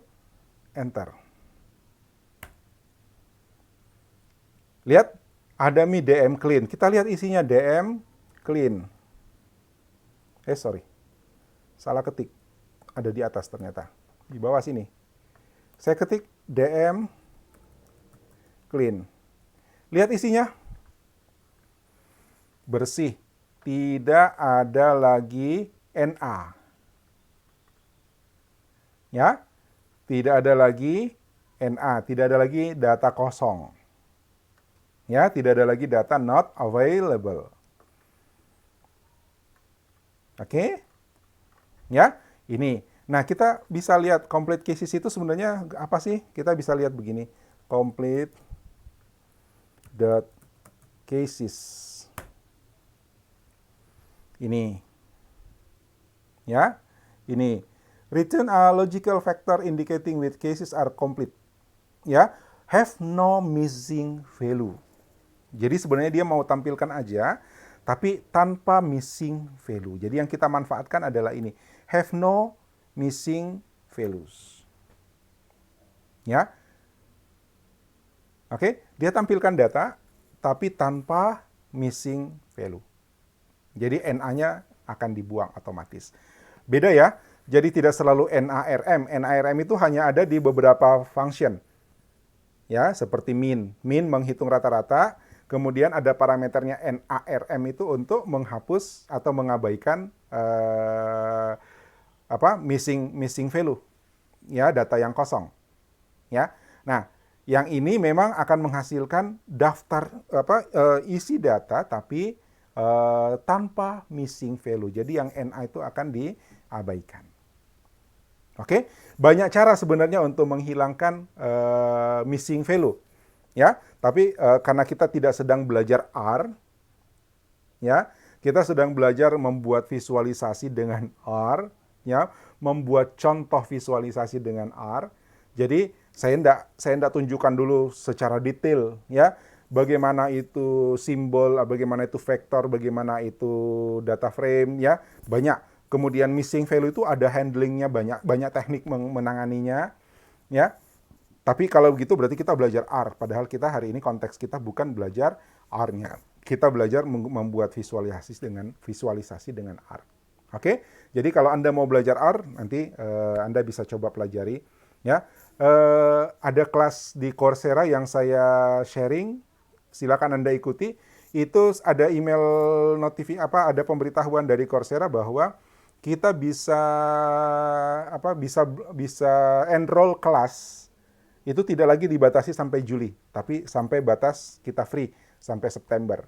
Enter. Lihat, ada Mi DM Clean. Kita lihat isinya DM Clean. Sorry. Salah ketik. Ada di atas ternyata. Di bawah sini. Saya ketik DM Clean. Lihat isinya. Bersih. Tidak ada lagi NA. Ya. Tidak ada lagi NA. Tidak ada lagi data kosong. Ya, tidak ada lagi data not available. Oke? Ya, ini. Nah, kita bisa lihat complete cases itu sebenarnya apa sih? Kita bisa lihat begini. Complete dot cases. Ini. Ya. Ini. Return a logical factor indicating which cases are complete. Ya. Have no missing value. Jadi sebenarnya dia mau tampilkan aja, tapi tanpa missing value. Jadi yang kita manfaatkan adalah ini. Have no missing values. Ya. Oke, dia tampilkan data, tapi tanpa missing value. Jadi NA-nya akan dibuang otomatis. Beda ya, jadi tidak selalu NARM. NARM itu hanya ada di beberapa function. Ya, seperti min. Min menghitung rata-rata, kemudian ada parameternya NARM itu untuk menghapus atau mengabaikan missing value, ya, data yang kosong, ya. Nah, yang ini memang akan menghasilkan daftar isi data tapi tanpa missing value. Jadi yang NA itu akan diabaikan. Oke, banyak cara sebenarnya untuk menghilangkan missing value, ya. Tapi karena kita tidak sedang belajar R, ya, kita sedang belajar membuat visualisasi dengan R. Ya, membuat contoh visualisasi dengan R. Jadi saya enggak tunjukkan dulu secara detail, ya, bagaimana itu simbol, bagaimana itu vektor, bagaimana itu data frame, ya, banyak. Kemudian missing value itu ada handlingnya, banyak teknik menanganinya, ya. Tapi kalau begitu berarti kita belajar R, padahal kita hari ini konteks kita bukan belajar R-nya. Kita belajar membuat visualisasi dengan R. Oke, jadi kalau Anda mau belajar R, nanti Anda bisa coba pelajari. Ya, ada kelas di Coursera yang saya sharing, silakan Anda ikuti. Itu ada email ada pemberitahuan dari Coursera bahwa kita bisa enroll kelas itu tidak lagi dibatasi sampai Juli, tapi sampai batas kita free sampai September.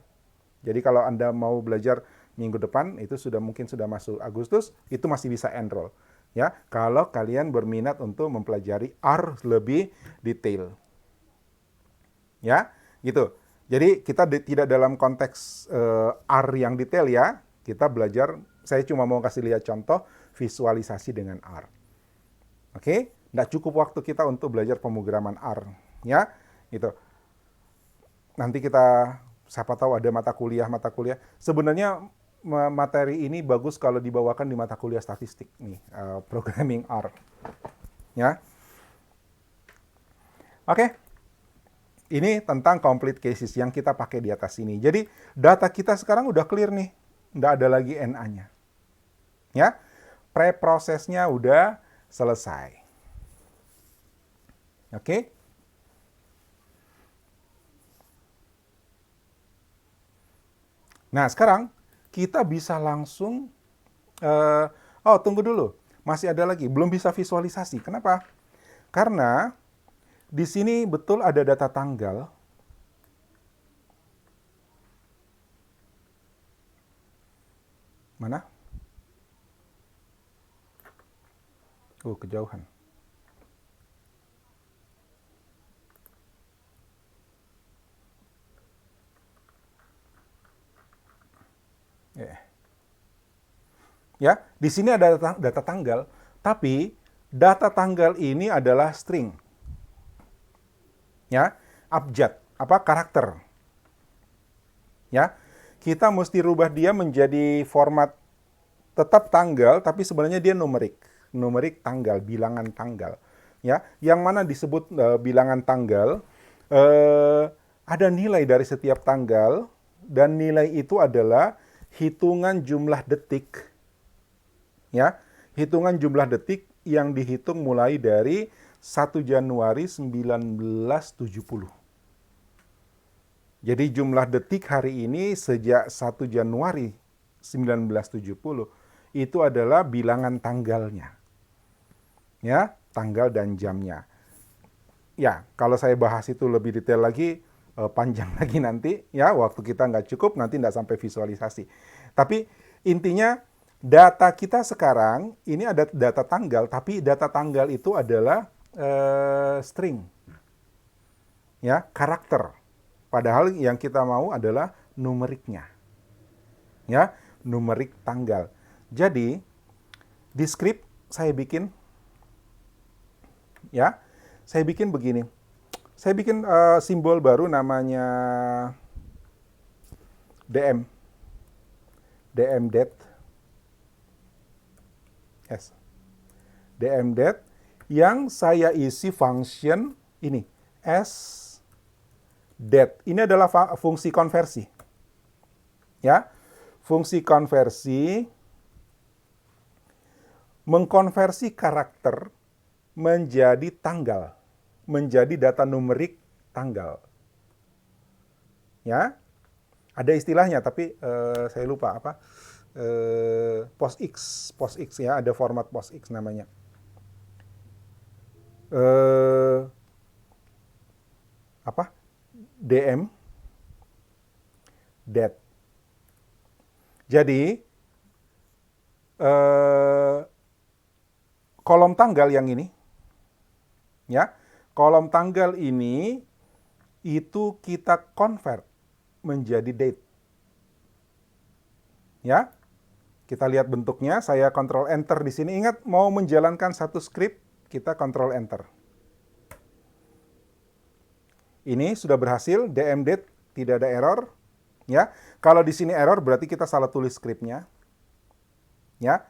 Jadi kalau Anda mau belajar minggu depan, itu mungkin sudah masuk Agustus, itu masih bisa enroll. Ya, kalau kalian berminat untuk mempelajari R lebih detail. Ya, gitu. Jadi kita tidak dalam konteks R yang detail ya. Kita belajar, saya cuma mau kasih lihat contoh visualisasi dengan R. Oke, nggak cukup waktu kita untuk belajar pemrograman R. Ya, gitu. Nanti kita, siapa tahu ada mata kuliah. Sebenarnya materi ini bagus kalau dibawakan di mata kuliah statistik nih, programming R. Ya. Oke. Ini tentang complete cases yang kita pakai di atas ini. Jadi data kita sekarang udah clear nih. Nggak ada lagi NA-nya. Ya. Preprosesnya udah selesai. Oke. Nah, sekarang kita bisa langsung Oh, tunggu dulu. Masih ada lagi, belum bisa visualisasi. Kenapa? Karena di sini betul ada data tanggal. Mana? Oh, kejauhan. Ya, di sini ada data tanggal, tapi data tanggal ini adalah string. Ya, abjad, apa karakter. Ya. Kita mesti rubah dia menjadi format tetap tanggal, tapi sebenarnya dia numerik. Numerik tanggal, bilangan tanggal. Ya, yang mana disebut bilangan tanggal, ada nilai dari setiap tanggal, dan nilai itu adalah hitungan jumlah detik. Ya, hitungan jumlah detik yang dihitung mulai dari 1 Januari 1970. Jadi jumlah detik hari ini sejak 1 Januari 1970 itu adalah bilangan tanggalnya. Ya, tanggal dan jamnya. Ya, kalau saya bahas itu lebih detail lagi, panjang lagi nanti. Ya, waktu kita nggak cukup, nanti nggak sampai visualisasi. Tapi intinya data kita sekarang, ini ada data tanggal, tapi data tanggal itu adalah string. Ya, karakter. Padahal yang kita mau adalah numeriknya. Ya, numerik tanggal. Jadi, di script saya bikin, ya, saya bikin begini. Saya bikin simbol baru namanya DM. DM date. Yes. DM date yang saya isi function ini. S date. Ini adalah fungsi konversi. Ya. Fungsi konversi mengkonversi karakter menjadi tanggal, menjadi data numerik tanggal. Ya. Ada istilahnya tapi saya lupa apa. POSIX ya, ada format POSIX namanya. Apa? DM date. Jadi kolom tanggal yang ini, ya, kolom tanggal ini itu kita convert menjadi date. Ya, kita lihat bentuknya. Saya Ctrl Enter di sini. Ingat, mau menjalankan satu script, kita Ctrl Enter. Ini sudah berhasil, DM date, tidak ada error. Ya, kalau di sini error berarti kita salah tulis scriptnya. Ya,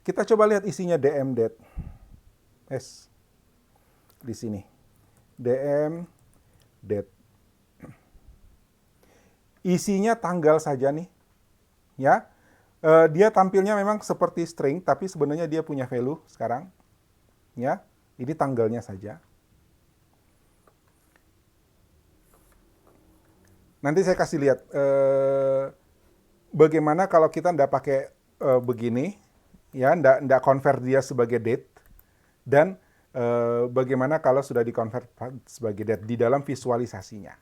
kita coba lihat isinya DM date. Yes, di sini DM date. Isinya tanggal saja nih. Ya, dia tampilnya memang seperti string, tapi sebenarnya dia punya value sekarang. Ya, ini tanggalnya saja. Nanti saya kasih lihat bagaimana kalau kita nggak pakai begini, ya, nggak convert dia sebagai date, dan bagaimana kalau sudah di-convert sebagai date di dalam visualisasinya.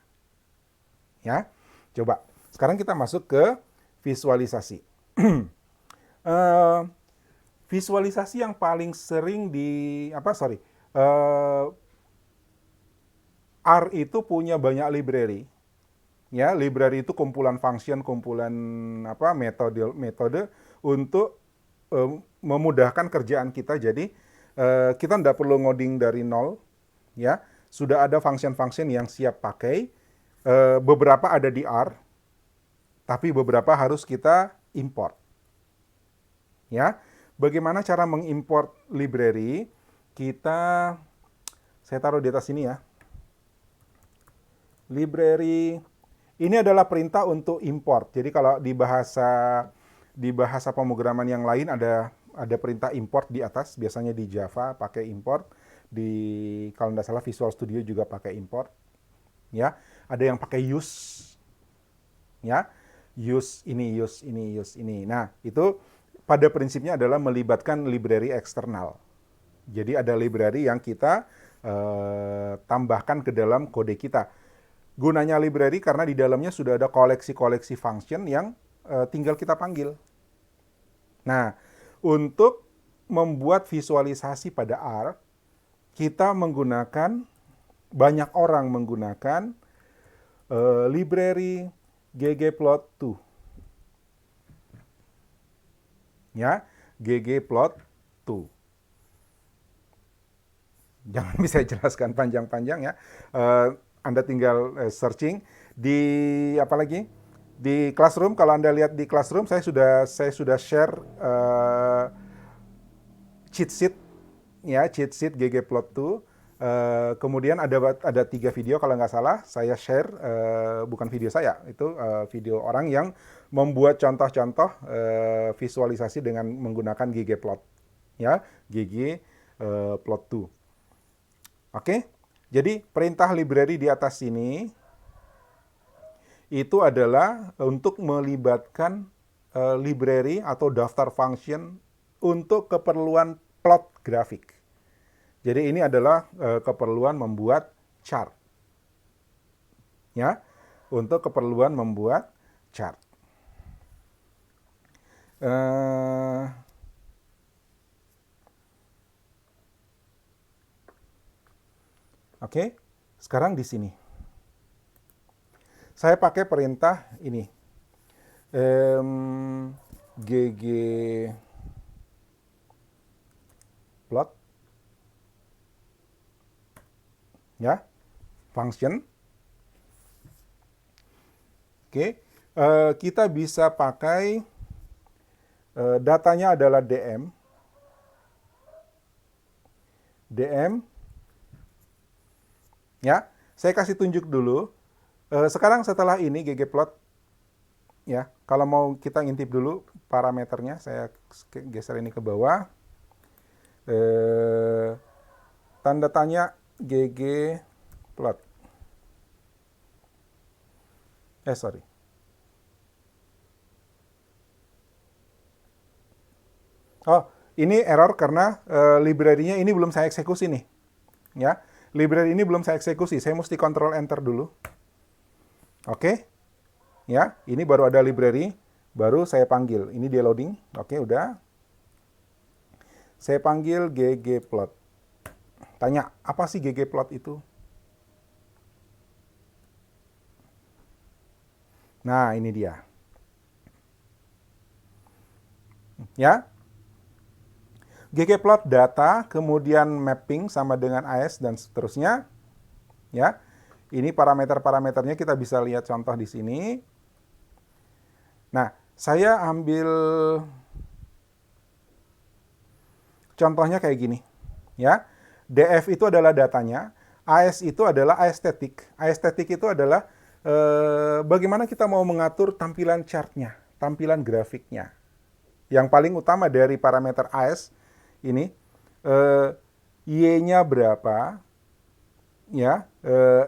Ya, coba. Sekarang kita masuk ke visualisasi. Visualisasi yang paling sering R itu punya banyak library. Ya, library itu kumpulan function, kumpulan metode untuk memudahkan kerjaan kita. Jadi kita tidak perlu ngoding dari nol. Ya, sudah ada function-function yang siap pakai. Beberapa ada di R, tapi beberapa harus kita import. Ya, bagaimana cara mengimport library? Saya taruh di atas sini ya. Library ini adalah perintah untuk import. Jadi kalau di bahasa pemrograman yang lain ada perintah import di atas. Biasanya di Java pakai import. Kalau tidak salah Visual Studio juga pakai import. Ya, ada yang pakai use. Ya, use ini. Nah, itu pada prinsipnya adalah melibatkan library eksternal. Jadi ada library yang kita tambahkan ke dalam kode kita. Gunanya library karena di dalamnya sudah ada koleksi-koleksi function yang tinggal kita panggil. Nah, untuk membuat visualisasi pada R, kita menggunakan, banyak orang menggunakan library ggplot2. Ya, ggplot2. Jangan bisa jelaskan panjang-panjang ya. Anda tinggal searching di apa lagi? Di Classroom. Kalau Anda lihat di Classroom, saya sudah share cheat sheet ya, cheat sheet ggplot2. Kemudian ada 3 video kalau nggak salah, saya share, bukan video saya, itu video orang yang membuat contoh-contoh visualisasi dengan menggunakan ggplot, ya, ggplot2. Oke, jadi perintah library di atas sini itu adalah untuk melibatkan library atau daftar function untuk keperluan plot grafik. Jadi ini adalah keperluan membuat chart. Ya, untuk keperluan membuat chart. Oke, sekarang di sini. Saya pakai perintah ini. ggplot. Ya, function. Oke, kita bisa pakai datanya adalah dm. Ya, saya kasih tunjuk dulu. Sekarang setelah ini ggplot, ya, kalau mau kita ngintip dulu parameternya, saya geser ini ke bawah. Tanda tanya ggplot. Sorry. Oh, ini error karena library-nya ini belum saya eksekusi nih. Ya, library ini belum saya eksekusi. Saya mesti Ctrl Enter dulu. Oke. Ya, ini baru ada library, baru saya panggil. Ini dia loading. Oke, udah. Saya panggil ggplot. Tanya, apa sih ggplot itu? Nah, ini dia. Ya. Ggplot data, kemudian mapping sama dengan AS dan seterusnya. Ya. Ini parameter-parameternya kita bisa lihat contoh di sini. Nah, saya ambil contohnya kayak gini. Ya. DF itu adalah datanya, AS itu adalah aesthetic. Aesthetic itu adalah bagaimana kita mau mengatur tampilan chartnya, tampilan grafiknya. Yang paling utama dari parameter AS ini, Y-nya berapa, ya,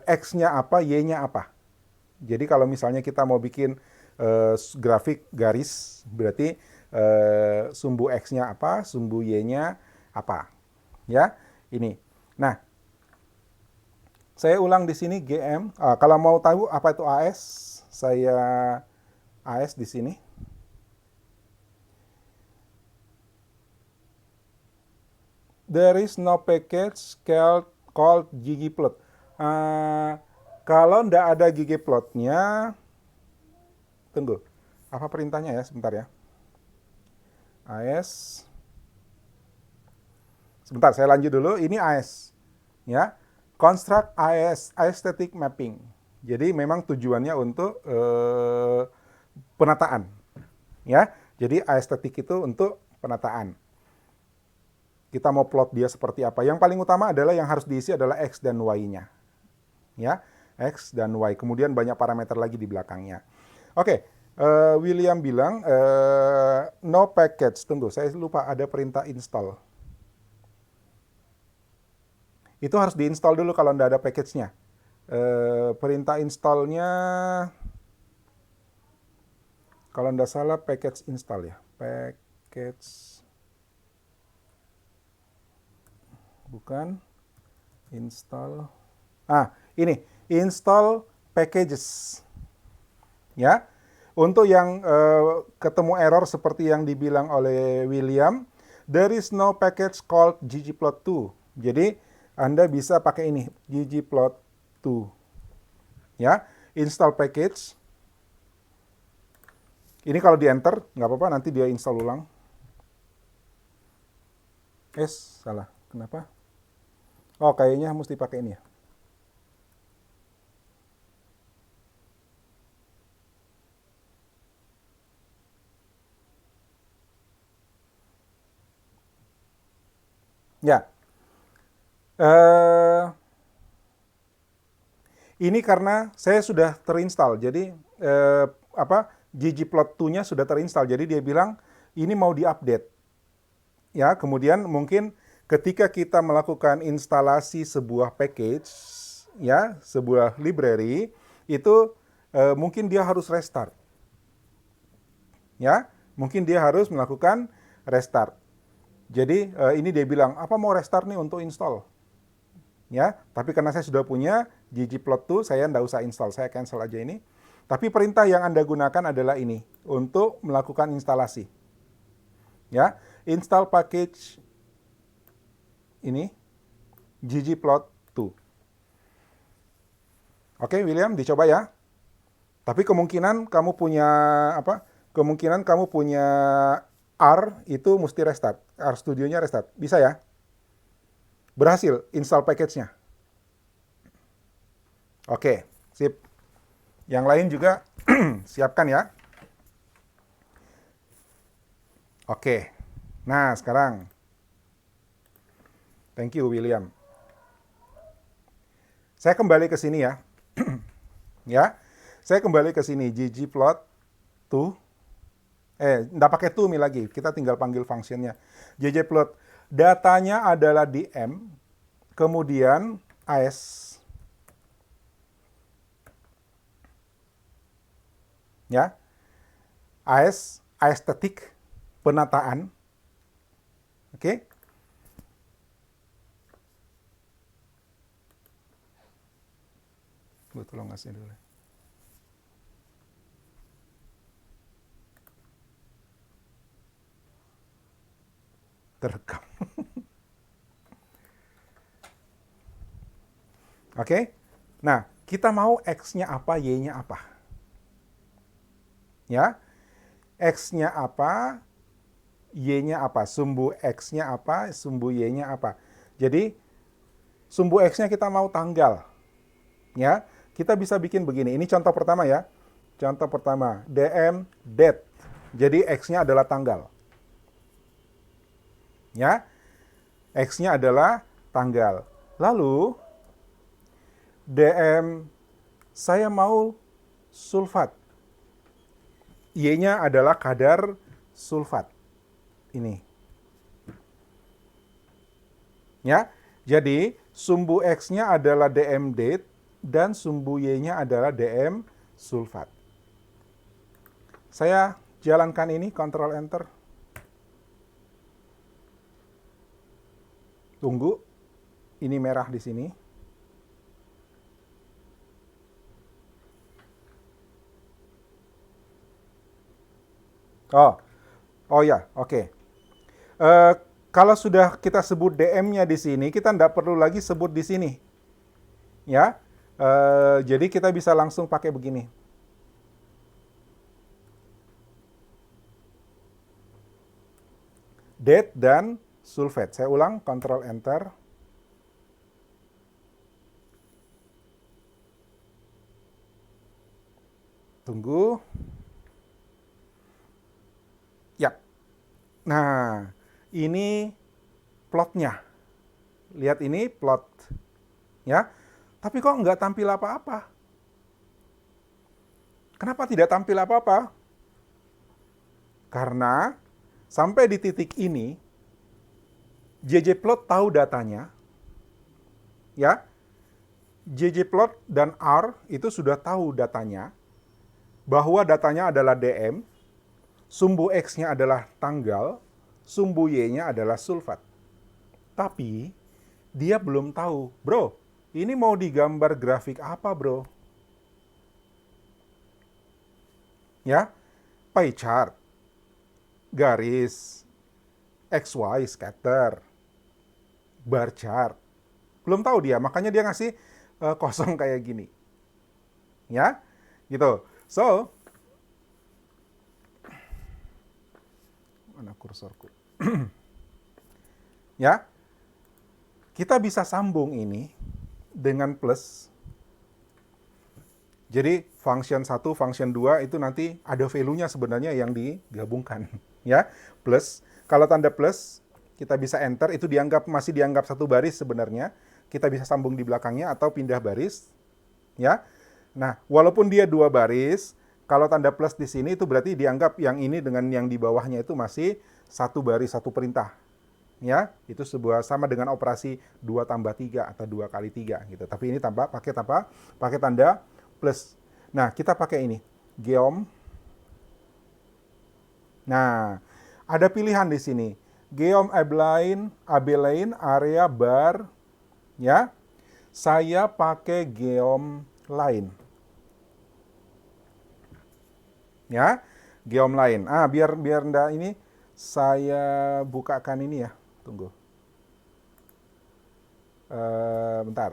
X-nya apa, Y-nya apa. Jadi kalau misalnya kita mau bikin grafik garis, berarti sumbu X-nya apa, sumbu Y-nya apa. Ya, ini. Nah, saya ulang di sini GM. Kalau mau tahu apa itu AS, saya AS di sini. There is no package called ggplot. Kalau ndak ada ggplotnya, tunggu. Apa perintahnya ya? Sebentar ya. AS. Sebentar, saya lanjut dulu. Ini AS. Ya. Construct AS, aesthetic mapping. Jadi memang tujuannya untuk penataan. Ya. Jadi aesthetic itu untuk penataan. Kita mau plot dia seperti apa. Yang paling utama adalah yang harus diisi adalah X dan Y-nya. Ya, X dan Y. Kemudian banyak parameter lagi di belakangnya. Oke, William bilang, no package. Tunggu, saya lupa ada perintah install. Itu harus diinstal dulu kalau nggak ada package-nya. Perintah install-nya, kalau nggak salah package install ya. package. Bukan. Install. Ini. Install packages. Ya. Untuk yang ketemu error seperti yang dibilang oleh William, there is no package called ggplot2. Jadi, Anda bisa pakai ini, ggplot2. Ya, install package. Ini kalau di enter, nggak apa-apa, nanti dia install ulang. Salah. Kenapa? Oh, kayaknya mesti pakai ini ya. Ya. Ini karena saya sudah terinstall. Jadi ggplot2-nya sudah terinstall. Jadi dia bilang ini mau diupdate. Ya, kemudian mungkin ketika kita melakukan instalasi sebuah package, ya, sebuah library, itu mungkin dia harus restart. Ya, mungkin dia harus melakukan restart. Jadi ini dia bilang, apa mau restart nih untuk install? Ya, tapi karena saya sudah punya ggplot2, saya nggak usah install, saya cancel aja ini. Tapi perintah yang Anda gunakan adalah ini, untuk melakukan instalasi. Ya, install package ini, ggplot2. Oke, William, dicoba ya. Tapi kemungkinan kamu punya R itu mesti restart. R Studio-nya restart. Bisa ya? Berhasil install package-nya. Oke, sip. Yang lain juga siapkan ya. Oke. Nah, sekarang. Thank you, William. Saya kembali ke sini ya. Ya. Saya kembali ke sini, ggplot2. Nggak pakai to me lagi, kita tinggal panggil fungsinya. ggplot, datanya adalah di M, kemudian AS. Ya, AS aesthetic, penataan. Oke. Gue tolong ngasih dulu. Terekam. Oke. Nah, kita mau X-nya apa, Y-nya apa. Ya. X-nya apa, Y-nya apa. Sumbu X-nya apa, sumbu Y-nya apa. Jadi, sumbu X-nya kita mau tanggal. Ya. Kita bisa bikin begini. Ini contoh pertama ya. Contoh pertama, dm date. Jadi, X-nya adalah tanggal. Ya, X-nya adalah tanggal. Lalu, dm saya mau sulfat. Y-nya adalah kadar sulfat. Ini. Ya, jadi sumbu X-nya adalah dm date dan sumbu Y-nya adalah dm sulfat. Saya jalankan ini, Ctrl Enter. Tunggu, ini merah di sini. Oh ya, oke. Kalau sudah kita sebut DM-nya di sini, kita tidak perlu lagi sebut di sini. Ya, jadi kita bisa langsung pakai begini. Date dan sulfate. Saya ulang, Ctrl Enter. Tunggu. Ya. Nah, ini plotnya. Lihat ini plot. Ya. Tapi kok nggak tampil apa-apa? Kenapa tidak tampil apa-apa? Karena sampai di titik ini, ggplot tahu datanya, ya. ggplot dan R itu sudah tahu datanya, bahwa datanya adalah DM, sumbu X-nya adalah tanggal, sumbu Y-nya adalah sulfat. Tapi dia belum tahu, bro, ini mau digambar grafik apa, bro? Ya, pie chart, garis, XY scatter, bar chart. Belum tahu dia, makanya dia ngasih kosong kayak gini. Ya, gitu. So, mana kursorku? Ya, kita bisa sambung ini dengan plus. Jadi function 1, function 2 itu nanti ada value-nya sebenarnya yang digabungkan. Ya, plus. Kalau tanda plus, kita bisa enter, itu masih dianggap satu baris sebenarnya. Kita bisa sambung di belakangnya atau pindah baris. Ya. Nah, walaupun dia dua baris, kalau tanda plus di sini itu berarti dianggap yang ini dengan yang di bawahnya itu masih satu baris, satu perintah. Ya, itu sama dengan operasi 2 tambah 3 atau 2 kali 3 gitu. Tapi ini pakai tanda plus. Nah, kita pakai ini, geom. Nah, ada pilihan di sini. Geom abelain, area bar, ya. Saya pakai geom lain. Ya, geom lain. Biar enggak ini saya bukakan ini ya. Tunggu. Bentar.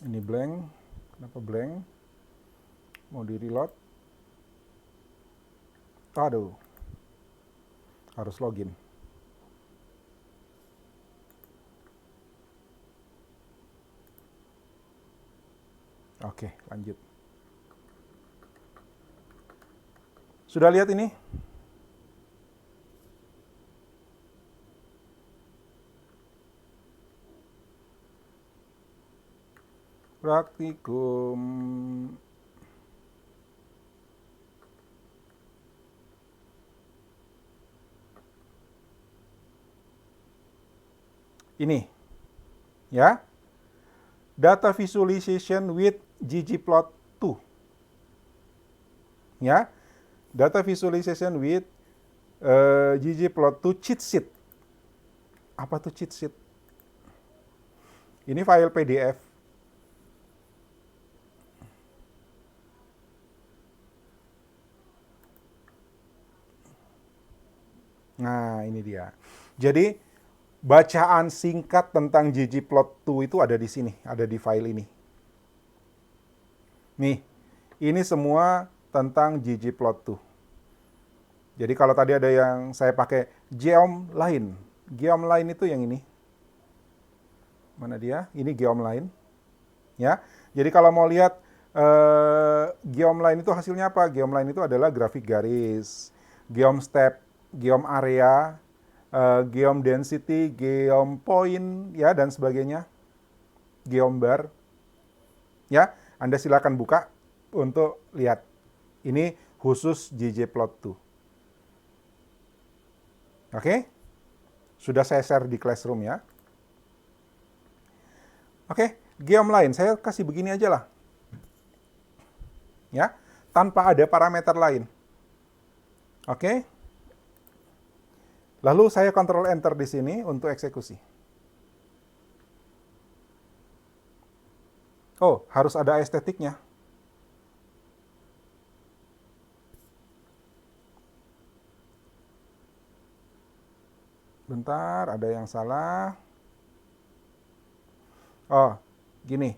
Ini blank. Kenapa blank? Mau di reload. Aduh. Harus login. Oke, lanjut. Sudah lihat ini? Praktikum. Ini. Ya. Data visualization with ggplot2. Ya. Data visualization with ggplot2 cheat sheet. Apa tuh cheat sheet? Ini file PDF. Nah, ini dia. Jadi, bacaan singkat tentang ggplot2 itu ada di sini, ada di file ini. Nih, ini semua tentang ggplot2. Jadi kalau tadi ada yang saya pakai geom line. Geom line itu yang ini. Mana dia? Ini geom line. Ya. Jadi kalau mau lihat geom line itu hasilnya apa? Geom line itu adalah grafik garis, geom step, geom area, geom density, geom point, ya, dan sebagainya. Geom bar. Ya, Anda silakan buka untuk lihat. Ini khusus ggplot2. Oke? Sudah saya share di Classroom ya. Oke, geom lain. Saya kasih begini aja lah. Ya, tanpa ada parameter lain. Oke? Lalu saya Ctrl Enter di sini untuk eksekusi. Oh, harus ada estetiknya. Bentar, ada yang salah. Oh, gini.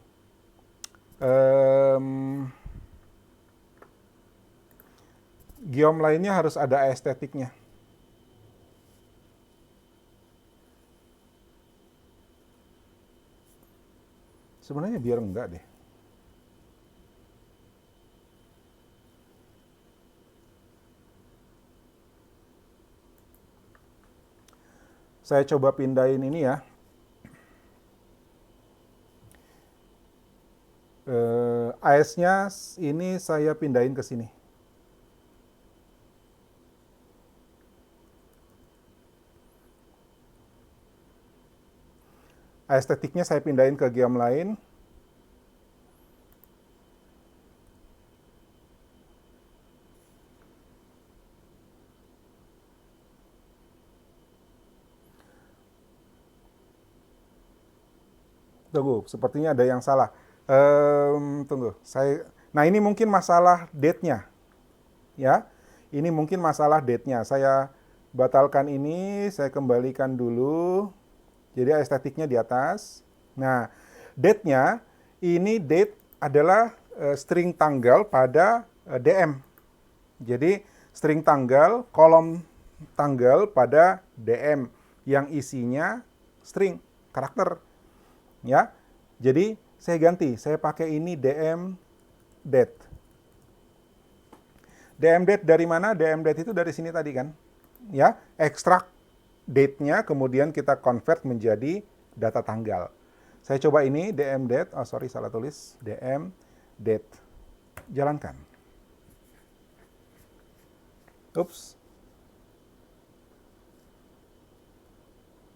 Geom lainnya harus ada estetiknya. Sebenarnya biar enggak deh. Saya coba pindahin ini ya. AS-nya ini saya pindahin ke sini. Estetiknya saya pindahin ke geom lain. Tunggu, sepertinya ada yang salah. Tunggu, nah ini mungkin masalah date-nya, ya. Ini mungkin masalah date-nya. Saya batalkan ini, saya kembalikan dulu. Jadi estetiknya di atas. Nah, date-nya, ini date adalah string tanggal pada DM. Jadi string tanggal, kolom tanggal pada DM yang isinya string, karakter. Ya, jadi saya ganti, saya pakai ini DM date. DM date dari mana? DM date itu dari sini tadi kan, ya, ekstrak date-nya, kemudian kita convert menjadi data tanggal. Saya coba ini DM date, oh sorry salah tulis, DM date, jalankan. Ups.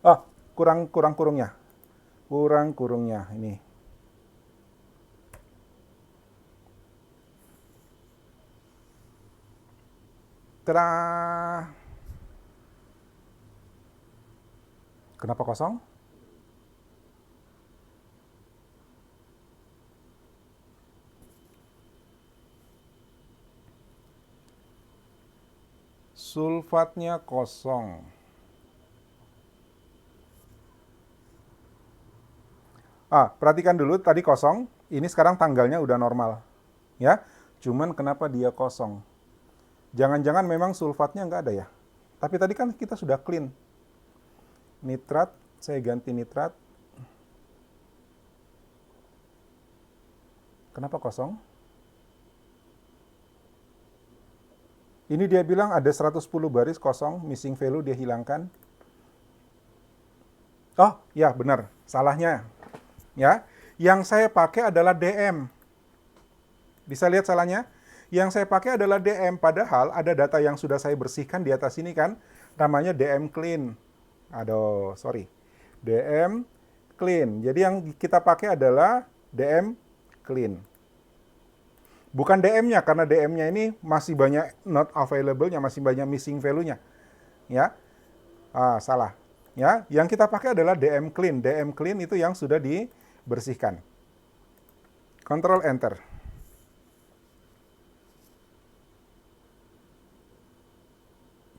Oh, kurang kurungnya. Kurang kurungnya ini. Tada! Kenapa kosong? Sulfatnya kosong. Perhatikan dulu tadi kosong, ini sekarang tanggalnya udah normal. Ya, cuman kenapa dia kosong? Jangan-jangan memang sulfatnya nggak ada ya. Tapi tadi kan kita sudah clean. Nitrat, saya ganti nitrat. Kenapa kosong? Ini dia bilang ada 110 baris kosong, missing value dia hilangkan. Oh, ya benar, salahnya. Ya, yang saya pakai adalah DM. Bisa lihat salahnya? Yang saya pakai adalah DM, padahal ada data yang sudah saya bersihkan di atas ini kan, namanya DM clean. Aduh, sorry. DM clean. Jadi yang kita pakai adalah DM clean. Bukan DM-nya, karena DM-nya ini masih banyak not available-nya, masih banyak missing value-nya. Ya, salah. Ya, yang kita pakai adalah DM clean. DM clean itu yang sudah dibersihkan. Control Enter.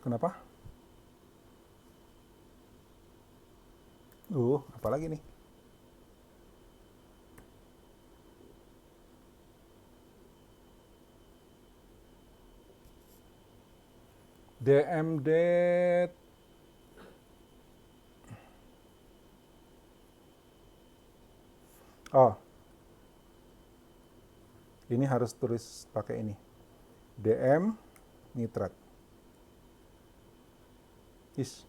Kenapa? Apalagi nih? DM date. Oh, ini harus tulis pakai ini. DM nitrat. Is.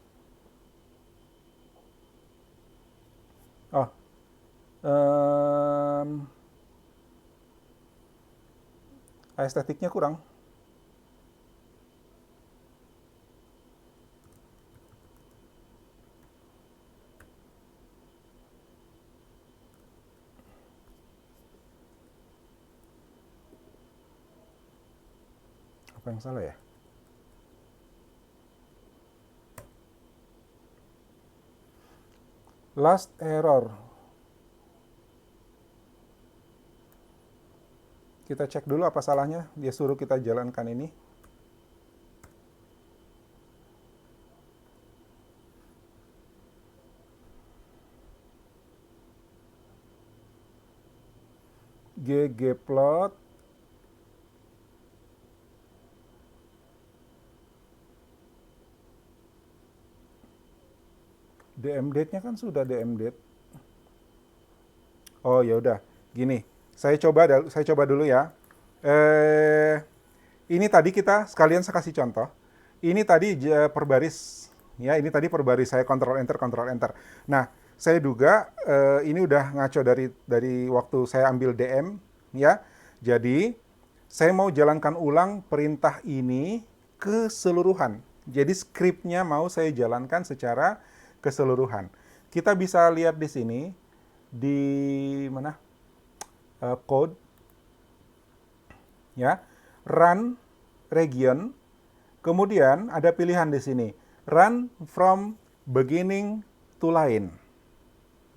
Oh, estetiknya kurang. Apa yang salah ya? Last error. Kita cek dulu apa salahnya. Dia suruh kita jalankan ini. ggplot. DM date-nya kan sudah DM date. Oh ya udah, gini. Saya coba dulu ya. Ini tadi kita sekalian saya kasih contoh. Ini tadi per baris, ya. Ini tadi per baris, saya Control Enter, Control Enter. Nah, saya duga ini udah ngaco dari waktu saya ambil DM, ya. Jadi saya mau jalankan ulang perintah ini keseluruhan. Jadi skripnya mau saya jalankan secara keseluruhan. kita bisa lihat di sini, di mana? Code, ya, run region, kemudian ada pilihan di sini, run from beginning to line,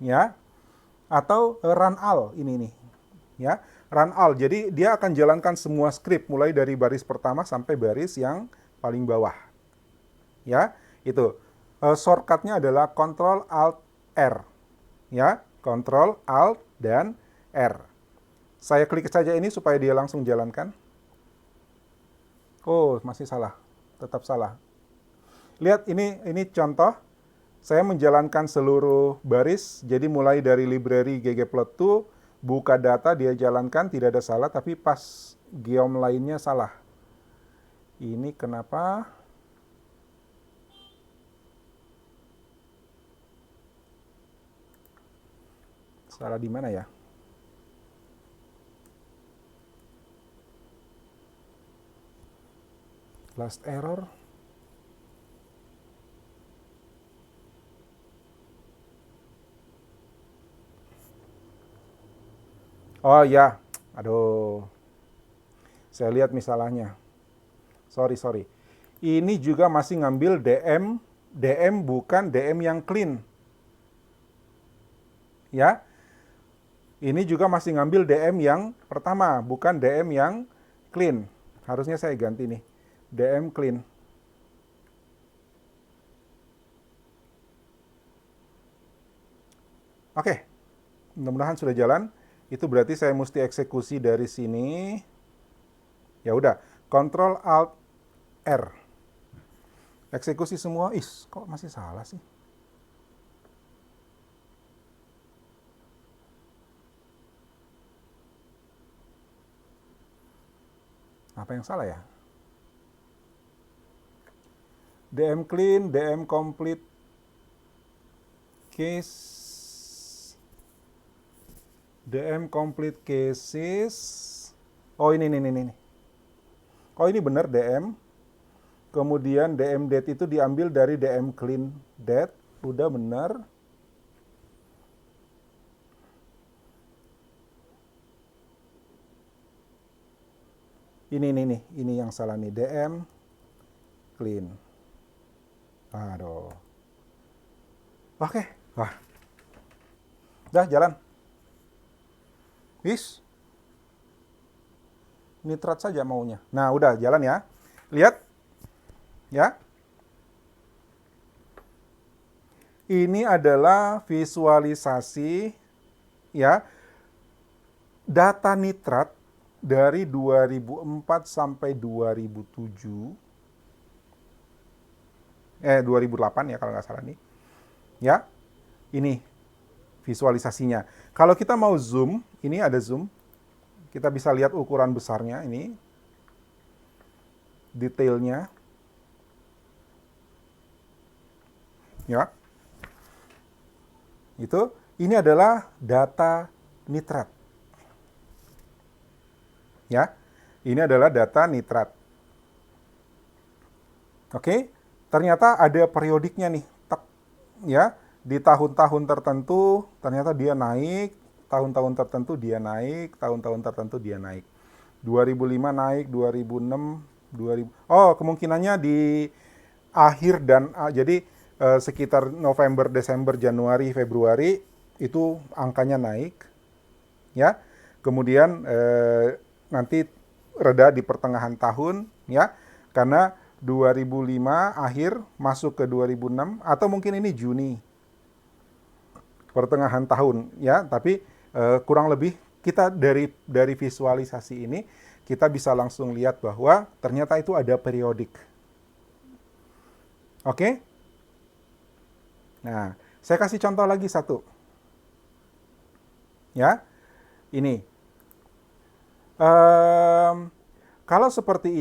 ya, atau run all ini nih, ya, run all. Jadi dia akan jalankan semua script mulai dari baris pertama sampai baris yang paling bawah, ya, itu. Shortcutnya adalah Ctrl Alt R, ya, Ctrl Alt dan R. Saya klik saja ini supaya dia langsung jalankan. Oh, masih salah. Tetap salah. Lihat, ini contoh. Saya menjalankan seluruh baris. Jadi mulai dari library ggplot2, buka data, dia jalankan, tidak ada salah. Tapi pas geom lainnya salah. Ini kenapa? Salah di mana ya? Last error. Oh ya, aduh. Saya lihat misalnya. Sorry. Ini juga masih ngambil DM bukan DM yang clean. Ya. Ini juga masih ngambil DM yang pertama, bukan DM yang clean. Harusnya saya ganti nih. DM clean. Oke. Mudah-mudahan sudah jalan. Itu berarti saya mesti eksekusi dari sini. Ya udah, Ctrl Alt R. Eksekusi semua. Kok masih salah sih? Apa yang salah ya? DM clean, DM complete case, DM complete cases. Oh ini. Oh ini benar DM. Kemudian DM date itu diambil dari DM clean date. Udah benar. Ini yang salah nih, DM clean. Aduh. Oke. Wah. Udah jalan. Nitrat saja maunya. Nah, udah jalan ya. Lihat. Ya. Ini adalah visualisasi ya data nitrat dari 2004 sampai 2007. 2008 ya kalau nggak salah nih. Ya. Ini visualisasinya. Kalau kita mau zoom, ini ada zoom. Kita bisa lihat ukuran besarnya ini. Detailnya. Ya. Ini adalah data nitrat. Ya. Ini adalah data nitrat. Oke. Ternyata ada periodiknya nih. Ya. Di tahun-tahun tertentu ternyata dia naik, tahun-tahun tertentu dia naik, tahun-tahun tertentu dia naik. 2005 naik, 2006, 2000. Oh, kemungkinannya di akhir dan jadi sekitar November, Desember, Januari, Februari itu angkanya naik. Ya. Kemudian nanti reda di pertengahan tahun ya. Karena 2005 akhir masuk ke 2006 atau mungkin ini Juni. Pertengahan tahun ya, tapi kurang lebih kita dari visualisasi ini kita bisa langsung lihat bahwa ternyata itu ada periodik. Oke? Nah, saya kasih contoh lagi satu. Ya, ini. Kalau seperti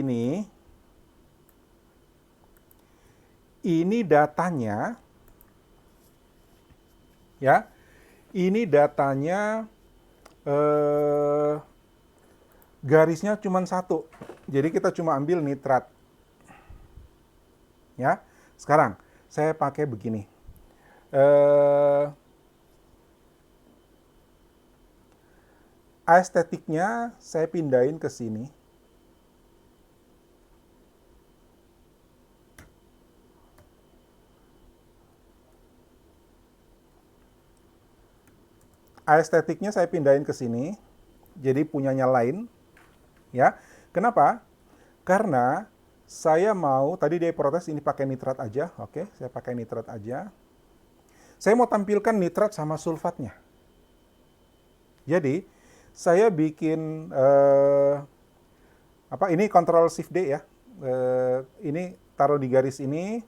ini datanya. Ya, ini datanya garisnya cuma satu. Jadi kita cuma ambil nitrat. Ya, sekarang saya pakai begini. Eh, Aestetiknya saya pindahin ke sini. Aestetiknya saya pindahin ke sini. Jadi punyanya lain, ya. Kenapa? Karena saya mau, tadi dia protes ini pakai nitrat aja. Oke, saya pakai nitrat aja. Saya mau tampilkan nitrat sama sulfatnya. Jadi, saya bikin ini Ctrl Shift D ya. Ini taruh di garis ini,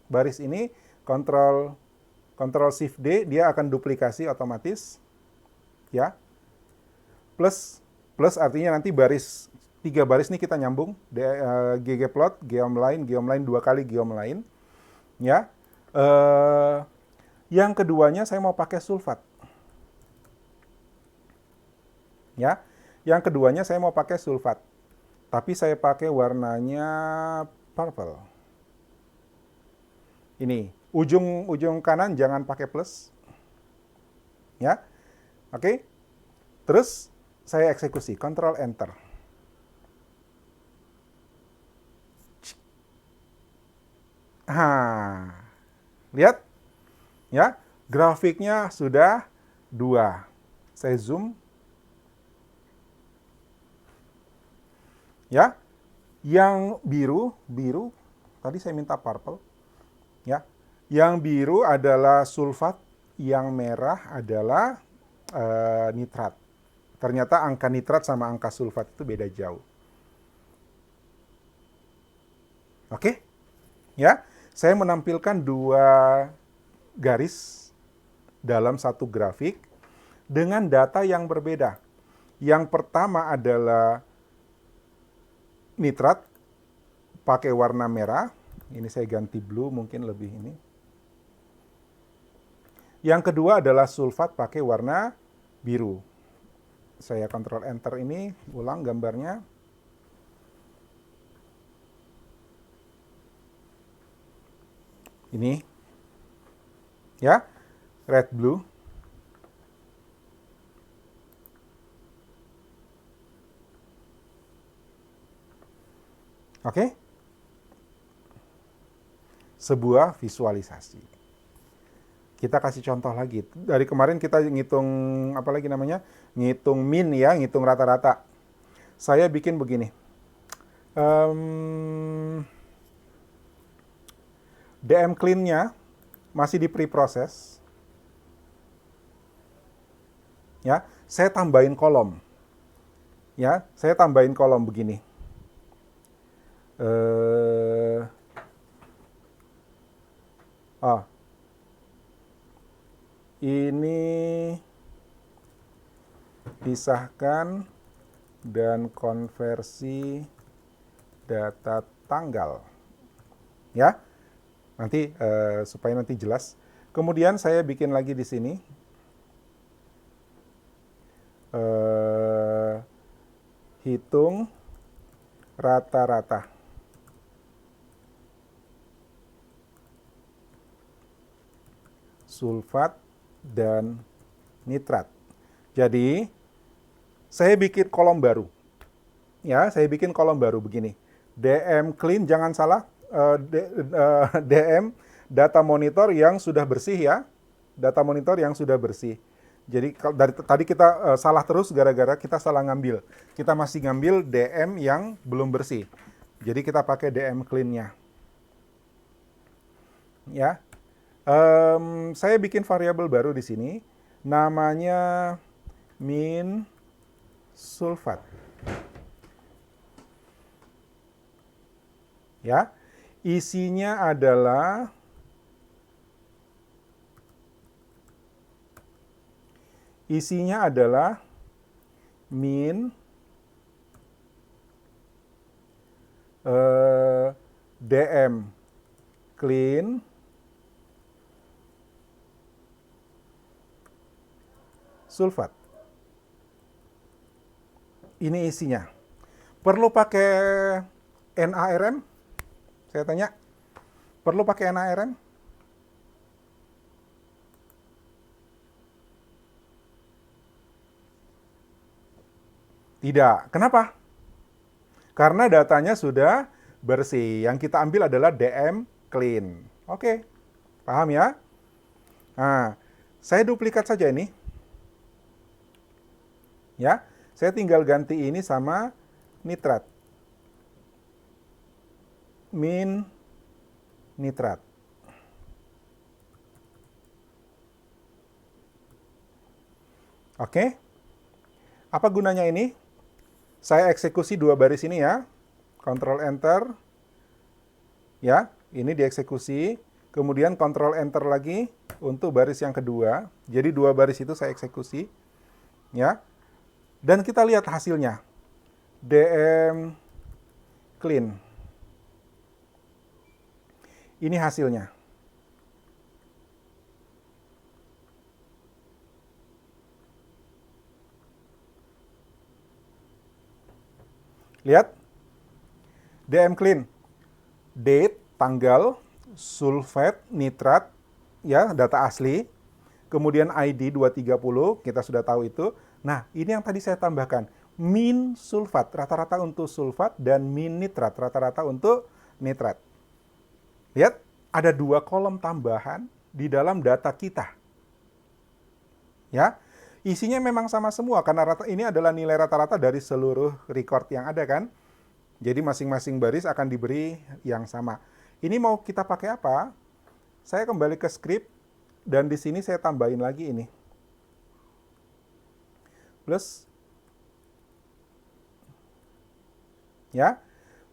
baris ini, Ctrl Shift D, dia akan duplikasi otomatis, ya. Plus artinya nanti tiga baris ini kita nyambung, ggplot, geomeline 2 kali geomeline, ya. Yang keduanya saya mau pakai sulfat, ya. Yang keduanya saya mau pakai sulfat, tapi saya pakai warnanya purple. Ini ujung kanan jangan pakai plus, ya. Oke. Terus saya eksekusi, Ctrl Enter. Lihat, ya, grafiknya sudah 2. Saya zoom, ya. Yang biru, tadi saya minta purple, ya. Yang biru adalah sulfat, yang merah adalah nitrat. Ternyata angka nitrat sama angka sulfat itu beda jauh. Oke? Ya, saya menampilkan 2 garis dalam satu grafik dengan data yang berbeda. Yang pertama adalah nitrat pakai warna merah. Ini saya ganti blue mungkin lebih ini. Yang kedua adalah sulfat pakai warna biru. Saya Ctrl Enter ini, ulang gambarnya. Ini, ya, red blue. Oke? Sebuah visualisasi. Kita kasih contoh lagi. Dari kemarin kita ngitung apa lagi namanya? Ngitung min ya, ngitung rata-rata. Saya bikin begini. DM clean-nya masih di pre-process. Ya, saya tambahin kolom. Ya, saya tambahin kolom begini. Ini pisahkan dan konversi data tanggal, ya. Nanti supaya nanti jelas. Kemudian saya bikin lagi di sini hitung rata-rata. Sulfat dan nitrat. Jadi, saya bikin kolom baru. Ya, saya bikin kolom baru begini. DM clean, jangan salah. DM data monitor yang sudah bersih ya. Data monitor yang sudah bersih. Jadi dari tadi kita salah terus gara-gara kita salah ngambil. Kita masih ngambil DM yang belum bersih. Jadi kita pakai DM clean-nya. Ya. Saya bikin variabel baru di sini, namanya min sulfat. Ya, isinya adalah min DM clean sulfat. Ini isinya. Perlu pakai NaRM? Saya tanya. Perlu pakai NaRM? Tidak. Kenapa? Karena datanya sudah bersih. Yang kita ambil adalah DM clean. Oke, paham ya? Nah, saya duplikat saja ini. Ya, saya tinggal ganti ini sama nitrat. Min nitrat. Oke. Apa gunanya ini? Saya eksekusi dua baris ini ya. Ctrl Enter. Ya, ini dieksekusi. Kemudian Ctrl Enter lagi untuk baris yang kedua. Jadi dua baris itu saya eksekusi. Ya. Dan kita lihat hasilnya. DM clean. Ini hasilnya. Lihat. DM clean. Date, tanggal, sulfat, nitrat, ya, data asli. Kemudian ID 230, kita sudah tahu itu. Nah, ini yang tadi saya tambahkan. Min sulfat, rata-rata untuk sulfat, dan min nitrat, rata-rata untuk nitrat. Lihat, ada dua kolom tambahan di dalam data kita. Ya, isinya memang sama semua, karena ini adalah nilai rata-rata dari seluruh record yang ada kan. Jadi masing-masing baris akan diberi yang sama. Ini mau kita pakai apa? Saya kembali ke script, dan di sini saya tambahin lagi ini. Plus, ya,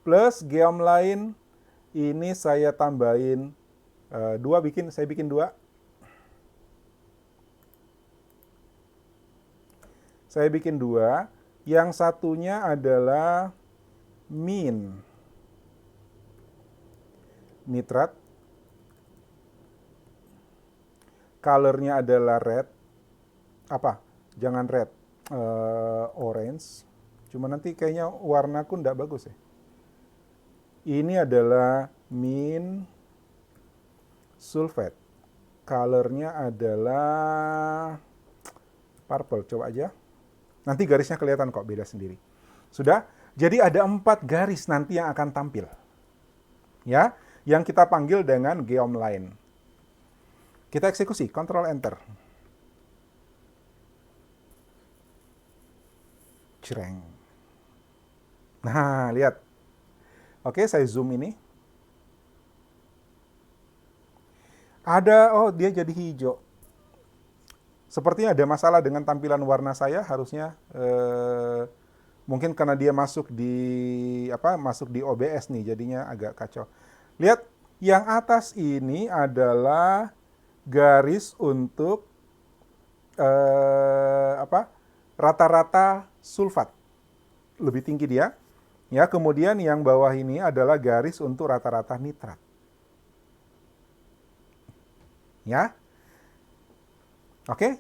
plus geom lain, ini saya tambahin dua, saya bikin dua. Saya bikin dua, yang satunya adalah min nitrat, colornya adalah red, jangan red, orange, cuma nanti kayaknya warnaku nggak bagus ya. Ini adalah min sulfat, colornya adalah purple, coba aja, nanti garisnya kelihatan kok, beda sendiri. Sudah, jadi ada 4 garis nanti yang akan tampil. Ya, yang kita panggil dengan geom line. Kita eksekusi, Ctrl Enter. Cereng. Nah, lihat. Oke, saya zoom ini. Oh, dia jadi hijau. Sepertinya ada masalah dengan tampilan warna saya, harusnya mungkin karena dia masuk di OBS nih, jadinya agak kacau. Lihat, yang atas ini adalah garis untuk rata-rata sulfat. Lebih tinggi dia. Ya, kemudian yang bawah ini adalah garis untuk rata-rata nitrat. Ya. Oke?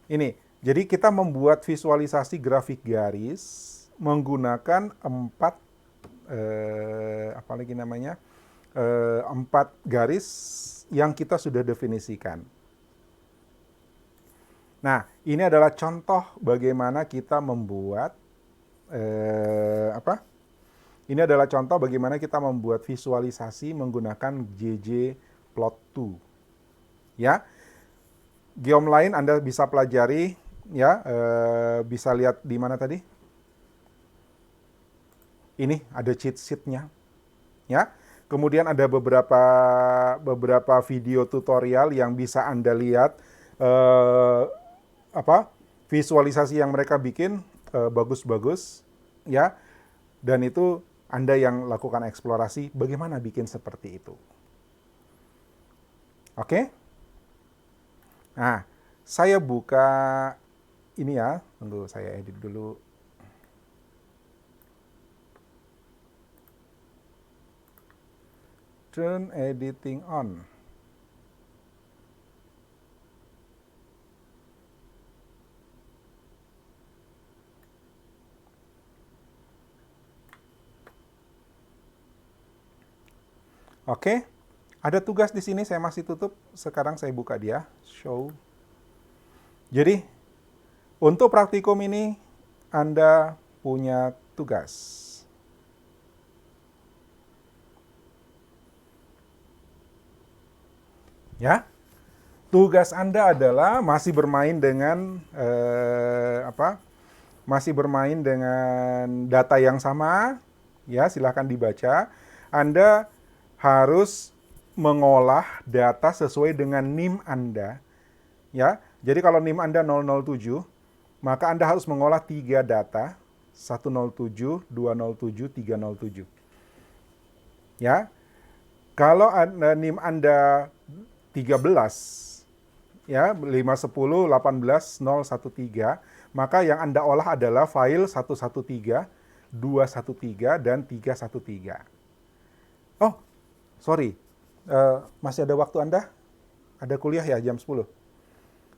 Ini. Jadi kita membuat visualisasi grafik garis menggunakan 4 garis yang kita sudah definisikan. Nah, ini adalah contoh bagaimana kita membuat Ini adalah contoh bagaimana kita membuat visualisasi menggunakan ggplot2. Ya. Geom lain Anda bisa pelajari, ya, bisa lihat di mana tadi? Ini ada cheat sheet-nya, ya. Kemudian ada beberapa video tutorial yang bisa Anda lihat, visualisasi yang mereka bikin bagus-bagus, ya. Dan itu Anda yang lakukan eksplorasi bagaimana bikin seperti itu. Oke? Nah, saya buka ini ya, tunggu saya edit dulu. Turn editing on. Oke, ada tugas di sini, saya masih tutup. Sekarang saya buka dia, show. Jadi, untuk praktikum ini, Anda punya tugas. Ya, tugas Anda adalah masih bermain dengan masih bermain dengan data yang sama. Ya, silahkan dibaca. Anda harus mengolah data sesuai dengan NIM Anda. Ya, jadi kalau NIM Anda 007, maka Anda harus mengolah 3 data, 107, 207, 307. Ya, kalau NIM Anda 13, ya 5, 10, 18, 0, 1, 3, maka yang Anda olah adalah file 113, 213, dan 313. Oh, sorry. Masih ada waktu Anda? Ada kuliah ya jam 10.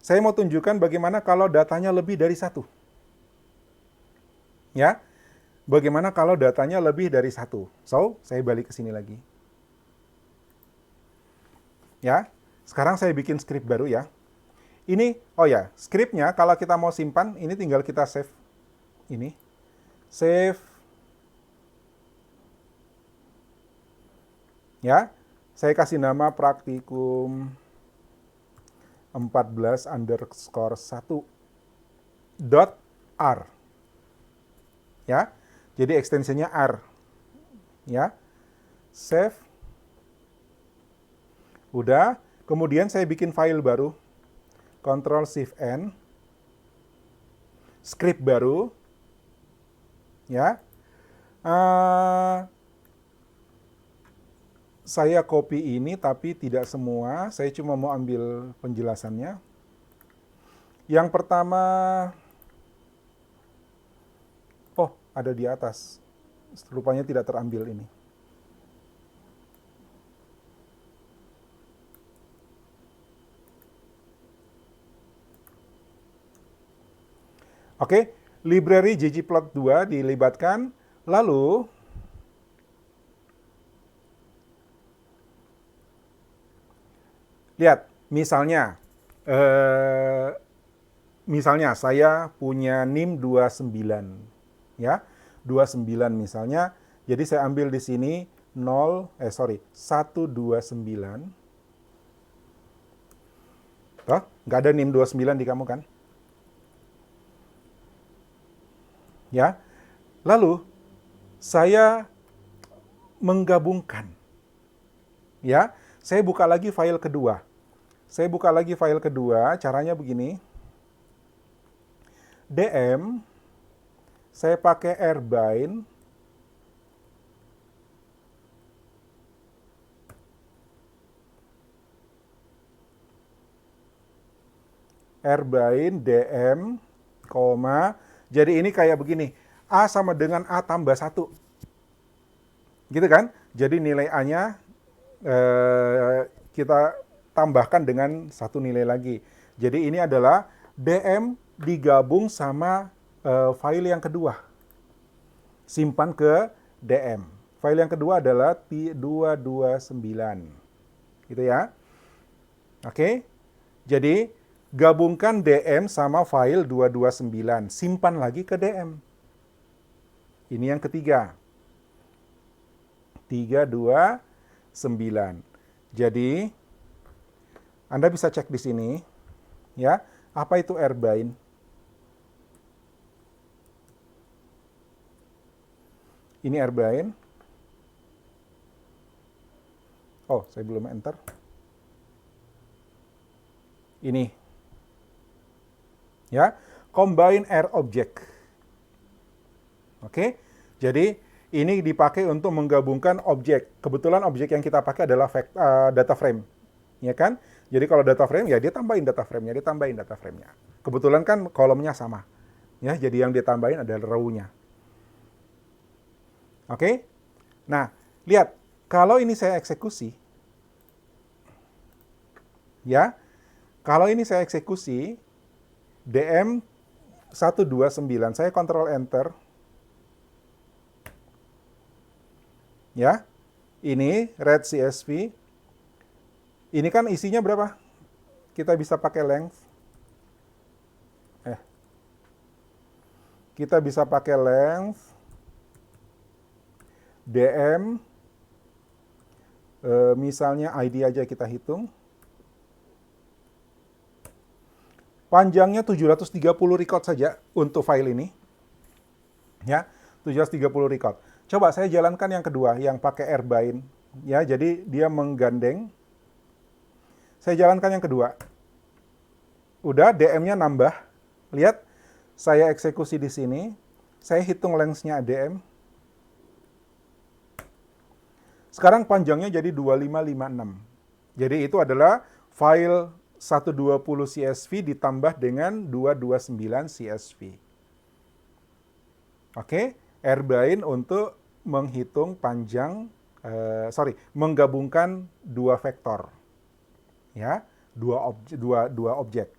Saya mau tunjukkan bagaimana kalau datanya lebih dari 1. Ya, bagaimana kalau datanya lebih dari 1. So, saya balik ke sini lagi. Ya, sekarang saya bikin script baru ya. Ini, oh ya, scriptnya kalau kita mau simpan, ini tinggal kita save. Ini, save. Ya, saya kasih nama praktikum 14_1.r. Ya, jadi ekstensinya R. Ya, save. Udah, kemudian saya bikin file baru. Ctrl+Shift+N, script baru, ya. Saya copy ini tapi tidak semua, saya cuma mau ambil penjelasannya. Yang pertama, oh ada di atas, rupanya tidak terambil ini. Oke, library ggplot2 dilibatkan, lalu lihat, misalnya saya punya NIM 29, ya, 29 misalnya, jadi saya ambil di sini 129. Toh, nggak ada NIM 29 di kamu kan? Ya, lalu saya menggabungkan. Ya, saya buka lagi file kedua. Caranya begini. DM, saya pakai rbind. Rbind DM, jadi ini kayak begini. A sama dengan A tambah 1. Gitu kan? Jadi nilai A-nya kita tambahkan dengan satu nilai lagi. Jadi ini adalah DM digabung sama file yang kedua. Simpan ke DM. File yang kedua adalah 229. Gitu ya. Oke. Jadi gabungkan DM sama file 229. Simpan lagi ke DM. Ini yang ketiga. 329. Jadi Anda bisa cek di sini, ya. Apa itu rbind? Ini rbind. Oh, saya belum enter. Ini, ya, combine R object. Oke, jadi ini dipakai untuk menggabungkan objek. Kebetulan objek yang kita pakai adalah data frame, ya kan? Jadi kalau data frame, ya dia tambahin data frame-nya, Kebetulan kan kolomnya sama, ya. Jadi yang ditambahin adalah row-nya. Oke? Nah, lihat. Kalau ini saya eksekusi, ya. Kalau ini saya eksekusi, DM 129, saya Ctrl Enter. Ya, ini red CSV. Ini kan isinya berapa? Kita bisa pakai length. kita bisa pakai length, DM, misalnya ID aja kita hitung. Panjangnya 730 record saja untuk file ini. Ya, 730 record. Coba saya jalankan yang kedua, yang pakai Airbind. Ya, jadi dia menggandeng. Saya jalankan yang kedua. Udah, DM-nya nambah. Lihat, saya eksekusi di sini. Saya hitung length-nya DM. Sekarang panjangnya jadi 2556. Jadi itu adalah file 120 CSV ditambah dengan 229 CSV. Oke, Airbind untuk menghitung panjang, menggabungkan dua vektor, ya, dua objek.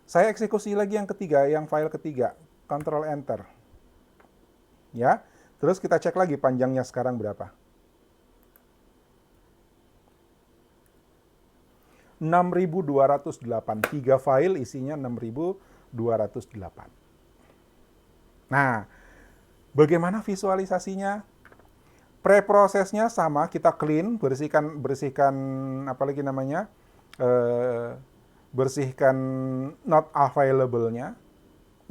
Saya eksekusi lagi yang ketiga, yang file ketiga, Ctrl Enter, ya. Terus kita cek lagi panjangnya sekarang berapa. 6.208, 3 file isinya 6.208. Nah, bagaimana visualisasinya? Preprosesnya sama, kita clean, bersihkan apalagi namanya, bersihkan not available-nya,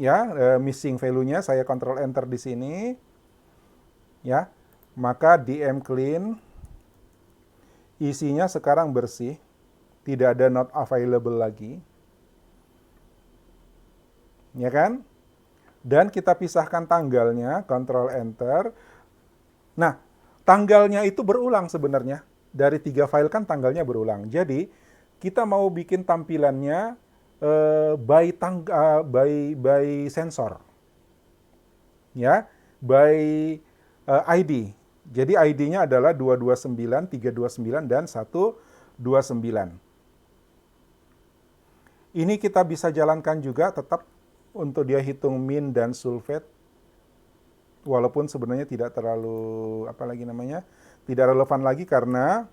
ya, missing value-nya. Saya Ctrl Enter di sini, ya. Maka DM clean, isinya sekarang bersih. Tidak ada not available lagi. Ya kan? Dan kita pisahkan tanggalnya, Ctrl Enter. Nah, tanggalnya itu berulang sebenarnya. Dari 3 file kan tanggalnya berulang. Jadi, kita mau bikin tampilannya by sensor. Ya, by ID. Jadi ID-nya adalah 229, 329, dan 129. Ini kita bisa jalankan juga tetap untuk dia hitung min dan sulfate. Walaupun sebenarnya tidak terlalu, tidak relevan lagi karena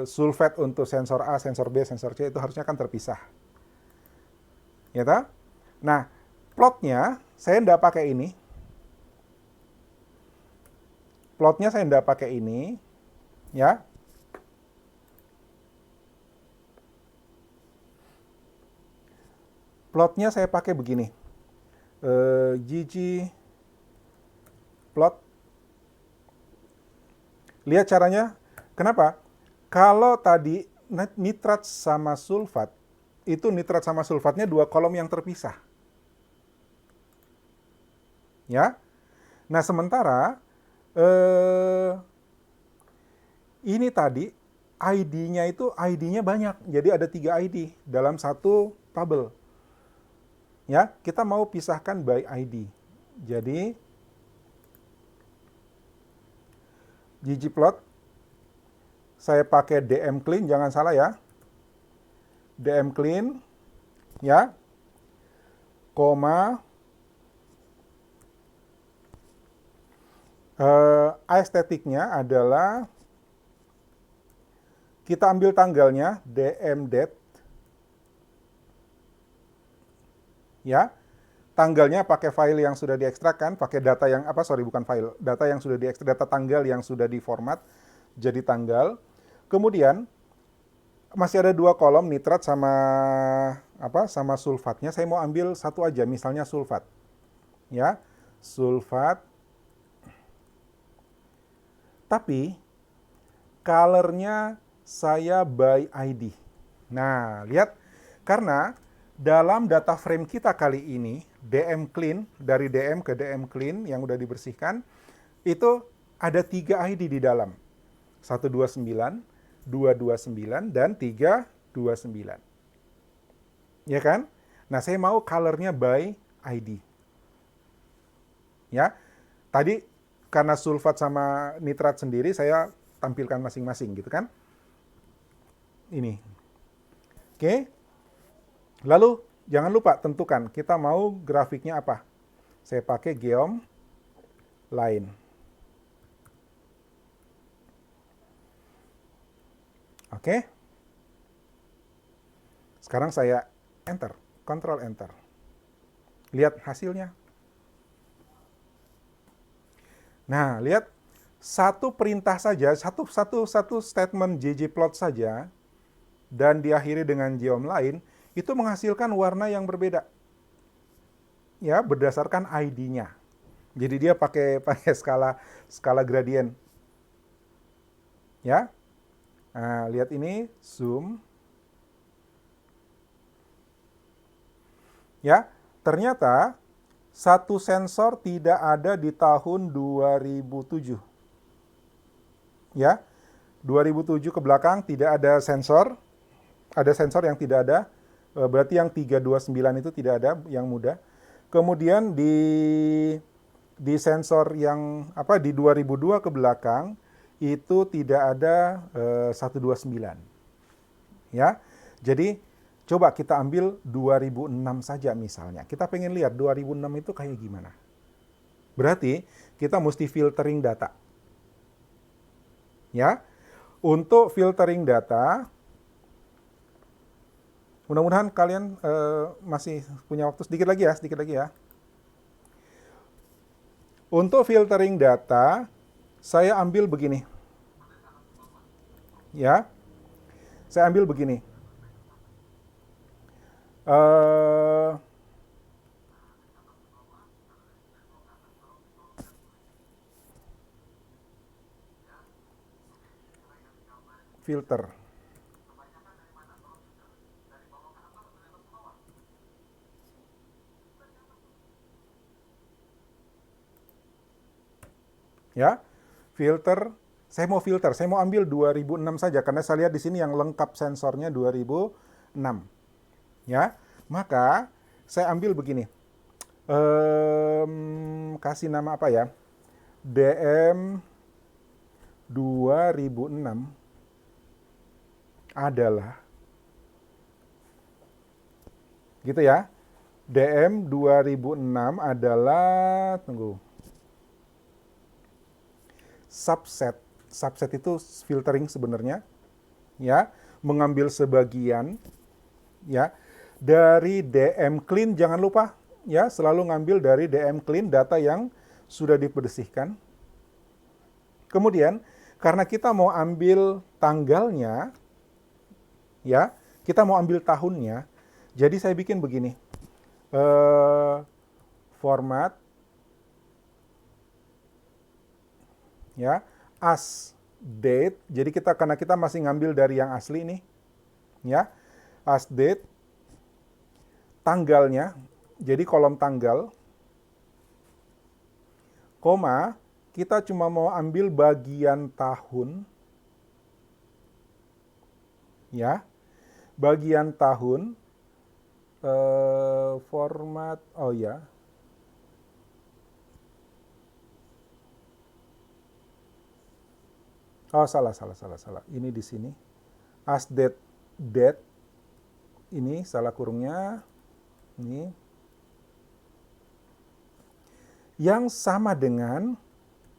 sulfate untuk sensor A, sensor B, sensor C itu harusnya kan terpisah. Ya tak? Nah, plotnya saya tidak pakai ini. Plotnya saya tidak pakai ini. Ya. Plotnya saya pakai begini. GG plot. Lihat caranya. Kenapa? Kalau tadi nitrat sama sulfat, itu nitrat sama sulfatnya 2 kolom yang terpisah. Ya. Nah, sementara ini tadi ID-nya banyak. Jadi ada 3 ID dalam satu tabel. Ya, kita mau pisahkan by ID. Jadi ggplot saya pakai DM clean, jangan salah ya. DM clean, ya, koma, aestheticnya adalah kita ambil tanggalnya, DM date, ya, tanggalnya pakai file yang sudah diekstrakkan, pakai data yang data yang sudah diekstrak, data tanggal yang sudah diformat jadi tanggal. Kemudian masih ada 2 kolom nitrat sama sulfatnya. Saya mau ambil satu aja, misalnya sulfat, ya, sulfat. Tapi colornya saya by ID. Nah, lihat, karena dalam data frame kita kali ini, DM clean, dari DM ke DM clean yang udah dibersihkan, itu ada 3 ID di dalam. 129, 229, dan 329. Ya kan? Nah, saya mau colornya by ID. Ya, tadi karena sulfat sama nitrat sendiri, saya tampilkan masing-masing gitu kan. Ini. Oke. Lalu, jangan lupa tentukan kita mau grafiknya apa. Saya pakai geom line. Oke. Sekarang saya enter, Ctrl Enter. Lihat hasilnya. Nah, lihat satu perintah saja, satu statement ggplot saja, dan diakhiri dengan geom lain, itu menghasilkan warna yang berbeda. Ya, berdasarkan ID-nya. Jadi dia pakai skala gradien. Ya. Nah, lihat ini, zoom. Ya, ternyata satu sensor tidak ada di tahun 2007. Ya, 2007 ke belakang tidak ada sensor. Ada sensor yang tidak ada. Berarti yang 329 itu tidak ada, yang muda. Kemudian di sensor yang di 2002 ke belakang itu tidak ada 129. Ya. Jadi coba kita ambil 2006 saja misalnya. Kita pengen lihat 2006 itu kayak gimana. Berarti kita mesti filtering data. Ya. Untuk filtering data, mudah-mudahan kalian masih punya waktu sedikit lagi ya. Untuk filtering data, saya ambil begini. Ya, saya ambil begini. Filter. Ya, filter. Saya mau ambil 2006 saja karena saya lihat di sini yang lengkap sensornya 2006. Ya, maka saya ambil begini. Kasih nama apa ya? DM 2006 adalah gitu ya. DM 2006 adalah subset. Subset itu filtering sebenarnya, ya, mengambil sebagian, ya, dari DM clean. Jangan lupa, ya, selalu ngambil dari DM clean data yang sudah dibersihkan. Kemudian, karena kita mau ambil tanggalnya, ya, kita mau ambil tahunnya, jadi saya bikin begini. Format, ya, as date. Jadi karena kita masih ngambil dari yang asli nih, ya, as date, tanggalnya, jadi kolom tanggal, koma, kita cuma mau ambil bagian tahun, ya, bagian tahun, format, oh ya, oh salah. Ini di sini, as date, ini salah kurungnya, ini, yang sama dengan,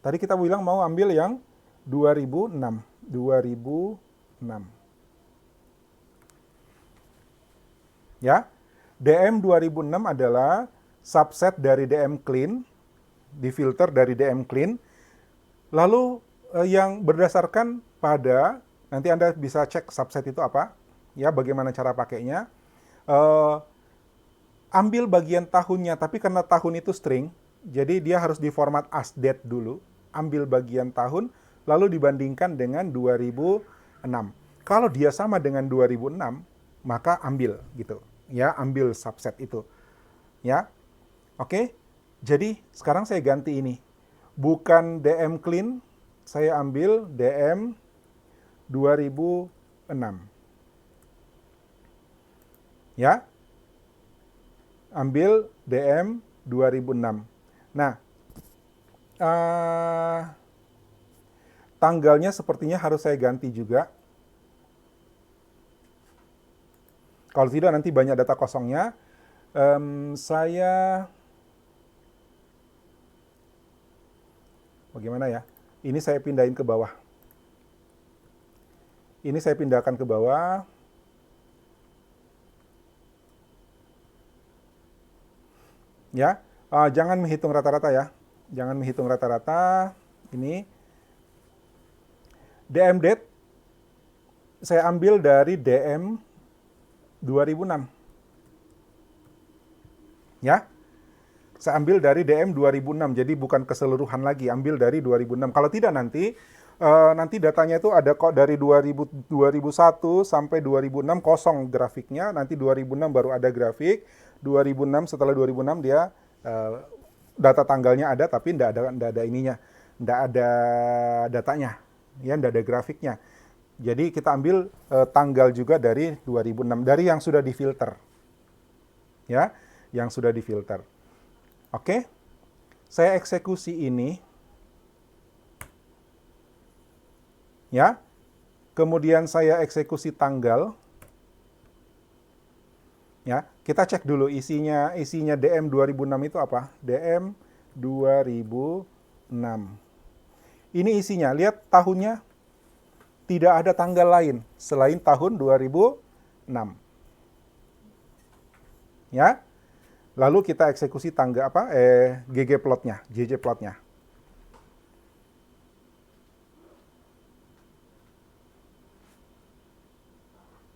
tadi kita bilang mau ambil yang 2006. Ya, DM 2006 adalah subset dari DM clean, difilter dari DM clean. Lalu yang berdasarkan pada, nanti Anda bisa cek subset itu apa, ya, bagaimana cara pakainya. Ambil bagian tahunnya, tapi karena tahun itu string, jadi dia harus diformat as date dulu. Ambil bagian tahun, lalu dibandingkan dengan 2006. Kalau dia sama dengan 2006, maka ambil gitu. Ya, ambil subset itu. Ya. Oke. Jadi sekarang saya ganti ini. Bukan DM clean, saya ambil DM 2006. Ya. Ambil DM 2006. Nah, tanggalnya sepertinya harus saya ganti juga. Kalau tidak nanti banyak data kosongnya. Bagaimana ya? Ini saya pindahin ke bawah. Ini saya pindahkan ke bawah. Ya, jangan menghitung rata-rata ya. Jangan menghitung rata-rata. Ini DM date saya ambil dari DM 2006. Ya, saya ambil dari DM 2006, jadi bukan keseluruhan lagi, ambil dari 2006. Kalau tidak nanti datanya itu ada kok dari 2001 sampai 2006 kosong grafiknya, nanti 2006 baru ada grafik, 2006 setelah 2006 dia data tanggalnya ada tapi enggak ada ininya, enggak ada datanya, ya enggak ada grafiknya. Jadi kita ambil tanggal juga dari 2006, dari yang sudah difilter. Ya, yang sudah difilter. Oke, saya eksekusi ini, ya. Kemudian saya eksekusi tanggal, ya. Kita cek dulu isinya DM 2006 itu apa? DM 2006. Ini isinya, lihat tahunnya tidak ada tanggal lain selain tahun 2006. Ya. Lalu kita eksekusi tangga GG plotnya, JJ plotnya.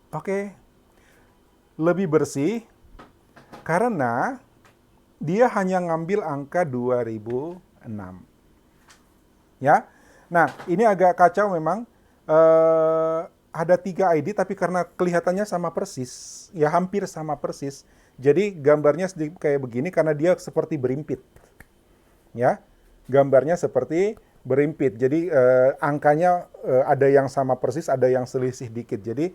Oke. Lebih bersih karena dia hanya ngambil angka 2006. Ya. Nah, ini agak kacau memang. Ada 3 ID tapi karena kelihatannya sama persis, ya hampir sama persis. Jadi gambarnya kayak begini karena dia seperti berimpit. Ya. Gambarnya seperti berimpit. Jadi angkanya ada yang sama persis, ada yang selisih dikit. Jadi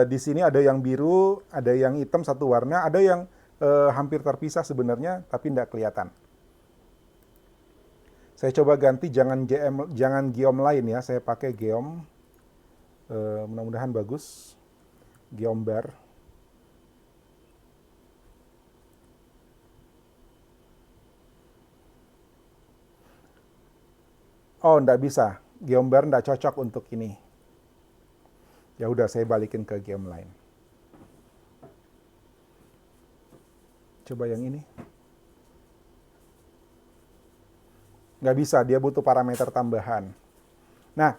di sini ada yang biru, ada yang hitam satu warna, ada yang hampir terpisah sebenarnya tapi tidak kelihatan. Saya coba ganti jangan geom lain ya, saya pakai geom. Mudah-mudahan bagus. Geom bar. Oh, enggak bisa. Geom bar enggak cocok untuk ini. Ya udah, saya balikin ke geom lain. Coba yang ini. Nggak bisa, dia butuh parameter tambahan. Nah,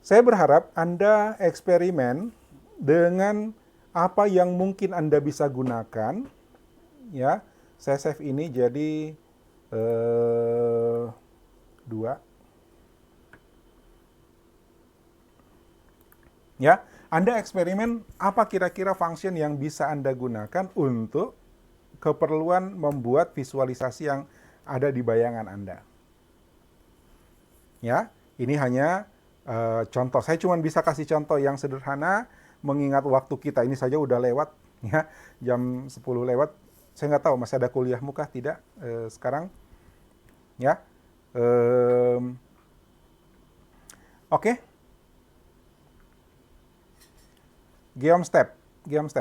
saya berharap Anda eksperimen dengan apa yang mungkin Anda bisa gunakan. Ya, saya save ini jadi 2. Ya, Anda eksperimen apa kira-kira function yang bisa Anda gunakan untuk keperluan membuat visualisasi yang ada di bayangan Anda. Ya, ini hanya contoh. Saya cuma bisa kasih contoh yang sederhana, mengingat waktu kita ini saja udah lewat, ya, jam 10 lewat. Saya nggak tahu masih ada kuliahmu kah? Tidak sekarang, ya. Oke. Geom step.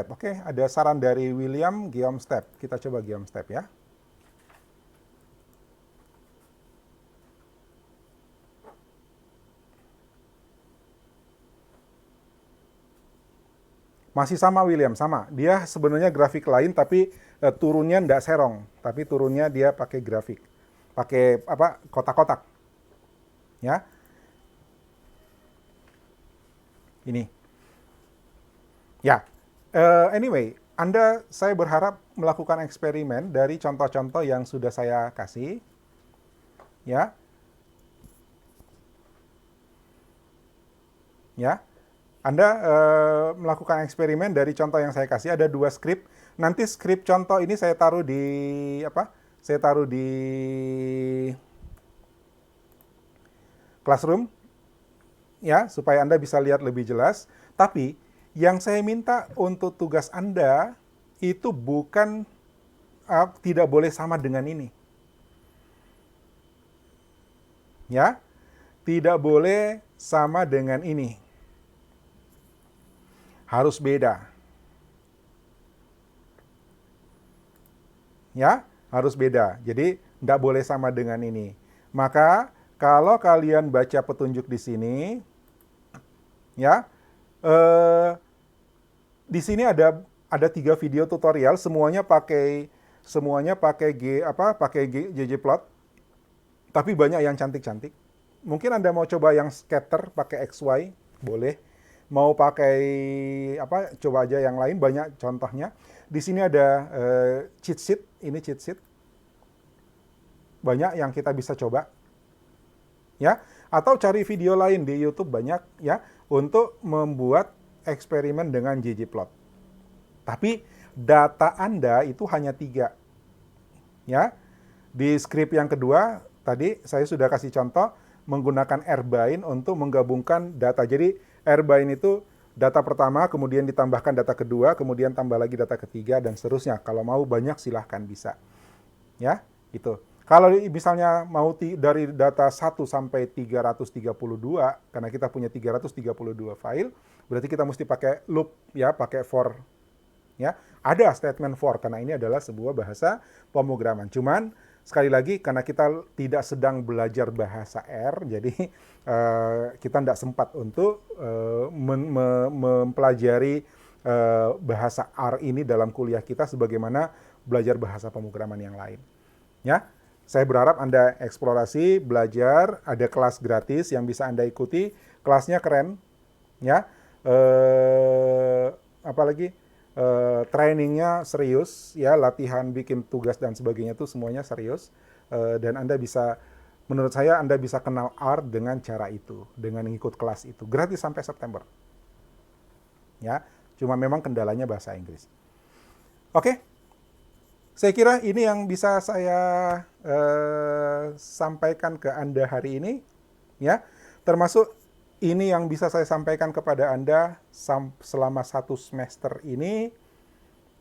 Oke, ada saran dari William, geom step. Kita coba geom step ya. Masih sama William, sama. Dia sebenarnya grafik lain tapi turunnya ndak serong, tapi turunnya dia pakai grafik. Pakai kotak-kotak. Ya. Ini. Ya. Anyway, saya berharap melakukan eksperimen dari contoh-contoh yang sudah saya kasih. Ya. Ya. Anda melakukan eksperimen dari contoh yang saya kasih, ada 2 skrip. Nanti skrip contoh ini saya taruh di Saya taruh di Classroom ya, supaya Anda bisa lihat lebih jelas. Tapi yang saya minta untuk tugas Anda itu bukan tidak boleh sama dengan ini. Ya. Tidak boleh sama dengan ini. Harus beda. Ya, harus beda. Jadi, tidak boleh sama dengan ini. Maka, kalau kalian baca petunjuk di sini, ya, di sini ada 3 video tutorial, semuanya pakai semuanya pakai ggplot, tapi banyak yang cantik-cantik. Mungkin Anda mau coba yang scatter pakai XY, boleh. Mau pakai coba aja yang lain, banyak contohnya. Di sini ada cheat sheet, ini cheat sheet. Banyak yang kita bisa coba. Ya, atau cari video lain di YouTube banyak ya untuk membuat eksperimen dengan ggplot. Tapi data Anda itu hanya 3. Ya. Di script yang kedua tadi saya sudah kasih contoh menggunakan Airbyne untuk menggabungkan data. Jadi Airbyne itu data pertama, kemudian ditambahkan data kedua, kemudian tambah lagi data ketiga, dan seterusnya. Kalau mau banyak silahkan bisa. Ya, itu. Kalau misalnya mau dari data 1 sampai 332, karena kita punya 332 file, berarti kita mesti pakai loop, ya, pakai for. Ya, ada statement for, karena ini adalah sebuah bahasa pemrograman. Cuman, sekali lagi, karena kita tidak sedang belajar bahasa R, jadi kita tidak sempat untuk mempelajari bahasa R ini dalam kuliah kita sebagaimana belajar bahasa pemrograman yang lain. Ya, saya berharap Anda eksplorasi, belajar, ada kelas gratis yang bisa Anda ikuti, kelasnya keren, ya. Apalagi trainingnya serius, ya, latihan bikin tugas dan sebagainya itu semuanya serius, dan Anda bisa, menurut saya Anda bisa kenal R dengan cara itu, dengan mengikut kelas itu, gratis sampai September. Ya, cuma memang kendalanya bahasa Inggris. Oke, saya kira ini yang bisa saya sampaikan ke Anda hari ini, ya, termasuk ini yang bisa saya sampaikan kepada Anda selama 1 semester ini,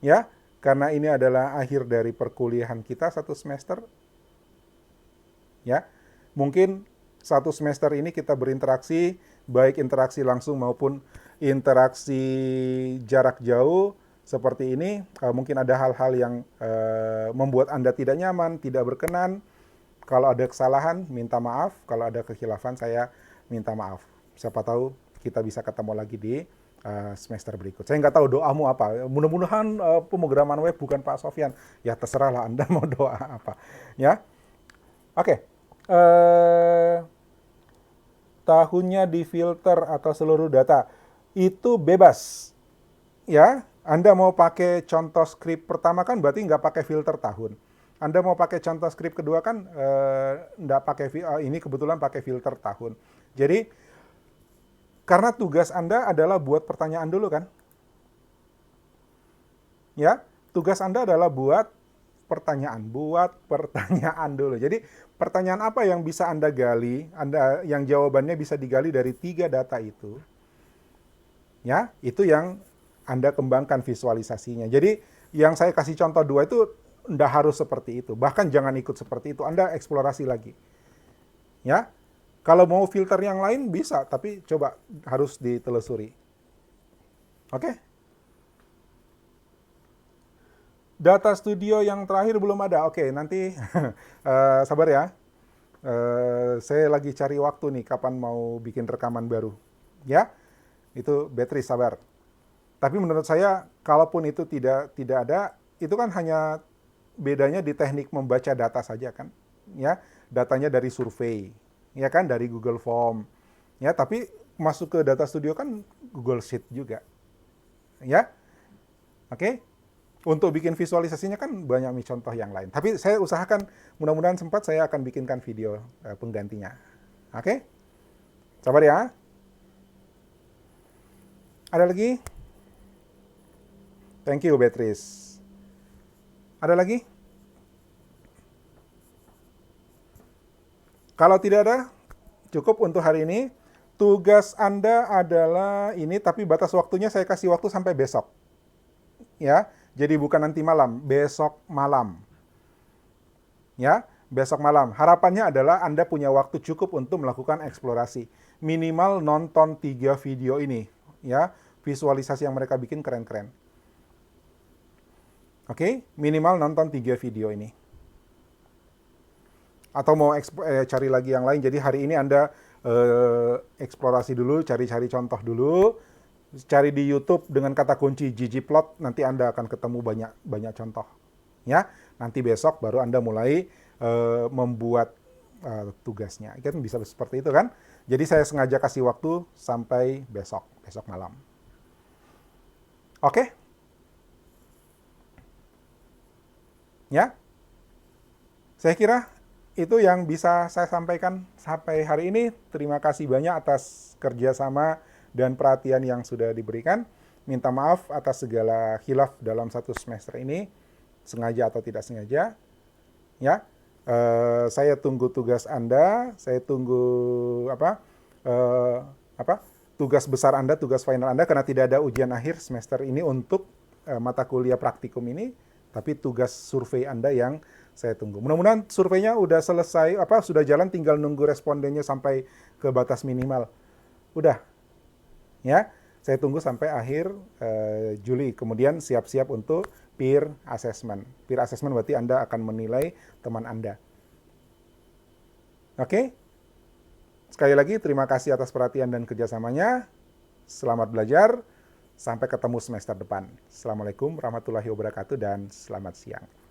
ya, karena ini adalah akhir dari perkuliahan kita 1 semester, ya. Mungkin 1 semester ini kita berinteraksi, baik interaksi langsung maupun interaksi jarak jauh seperti ini. Mungkin ada hal-hal yang membuat Anda tidak nyaman, tidak berkenan. Kalau ada kesalahan, minta maaf. Kalau ada kekhilafan, saya minta maaf. Siapa tahu kita bisa ketemu lagi di semester berikut. Saya nggak tahu doamu apa. Mudah-mudahan pemrograman web bukan Pak Sofyan. Ya terserahlah Anda mau doa apa. Ya, oke. Tahunnya difilter atau seluruh data itu bebas. Ya, Anda mau pakai contoh script pertama kan berarti nggak pakai filter tahun. Anda mau pakai contoh script kedua kan nggak pakai ini kebetulan pakai filter tahun. Jadi karena tugas Anda adalah buat pertanyaan dulu kan? Ya, tugas Anda adalah buat pertanyaan dulu. Jadi pertanyaan apa yang bisa Anda gali, yang jawabannya bisa digali dari 3 data itu. Ya, itu yang Anda kembangkan visualisasinya. Jadi yang saya kasih contoh 2 itu nggak harus seperti itu. Bahkan jangan ikut seperti itu. Anda eksplorasi lagi. Ya. Kalau mau filter yang lain bisa, tapi coba harus ditelusuri. Oke? Data studio yang terakhir belum ada. Oke, nanti sabar ya. Saya lagi cari waktu nih kapan mau bikin rekaman baru. Ya? Itu Beatrice, sabar. Tapi menurut saya kalaupun itu tidak ada, itu kan hanya bedanya di teknik membaca data saja kan. Ya, datanya dari survei. Ya kan, dari Google Form. Ya, tapi masuk ke Data Studio kan Google Sheet juga. Ya. Oke. Untuk bikin visualisasinya kan banyak contoh yang lain. Tapi saya usahakan, mudah-mudahan sempat saya akan bikinkan video penggantinya. Oke? Sabar ya. Ada lagi? Thank you, Beatrice. Ada lagi? Kalau tidak ada, cukup untuk hari ini. Tugas Anda adalah ini, tapi batas waktunya saya kasih waktu sampai besok. Ya, jadi bukan nanti malam, besok malam. Ya, besok malam. Harapannya adalah Anda punya waktu cukup untuk melakukan eksplorasi. Minimal nonton 3 video ini. Ya, visualisasi yang mereka bikin keren-keren. Oke, minimal nonton 3 video ini. Atau mau cari lagi yang lain. Jadi hari ini Anda eksplorasi dulu, cari-cari contoh dulu. Cari di YouTube dengan kata kunci ggplot, nanti Anda akan ketemu banyak contoh. Ya, Nanti besok baru Anda mulai membuat tugasnya. Kan bisa seperti itu kan? Jadi saya sengaja kasih waktu sampai besok malam. Oke? Ya? Saya kira itu yang bisa saya sampaikan sampai hari ini. Terima kasih banyak atas kerjasama dan perhatian yang sudah diberikan. Minta maaf atas segala khilaf dalam satu semester ini, sengaja atau tidak sengaja. Ya, saya tunggu tugas Anda, saya tunggu tugas besar Anda, tugas final Anda, karena tidak ada ujian akhir semester ini untuk mata kuliah praktikum ini, tapi tugas survei Anda yang saya tunggu. Mudah-mudahan surveinya udah selesai, sudah jalan, tinggal nunggu respondennya sampai ke batas minimal. Udah, ya. Saya tunggu sampai akhir Juli. Kemudian siap-siap untuk peer assessment. Peer assessment berarti Anda akan menilai teman Anda. Oke? Sekali lagi, terima kasih atas perhatian dan kerjasamanya. Selamat belajar. Sampai ketemu semester depan. Assalamualaikum warahmatullahi wabarakatuh dan selamat siang.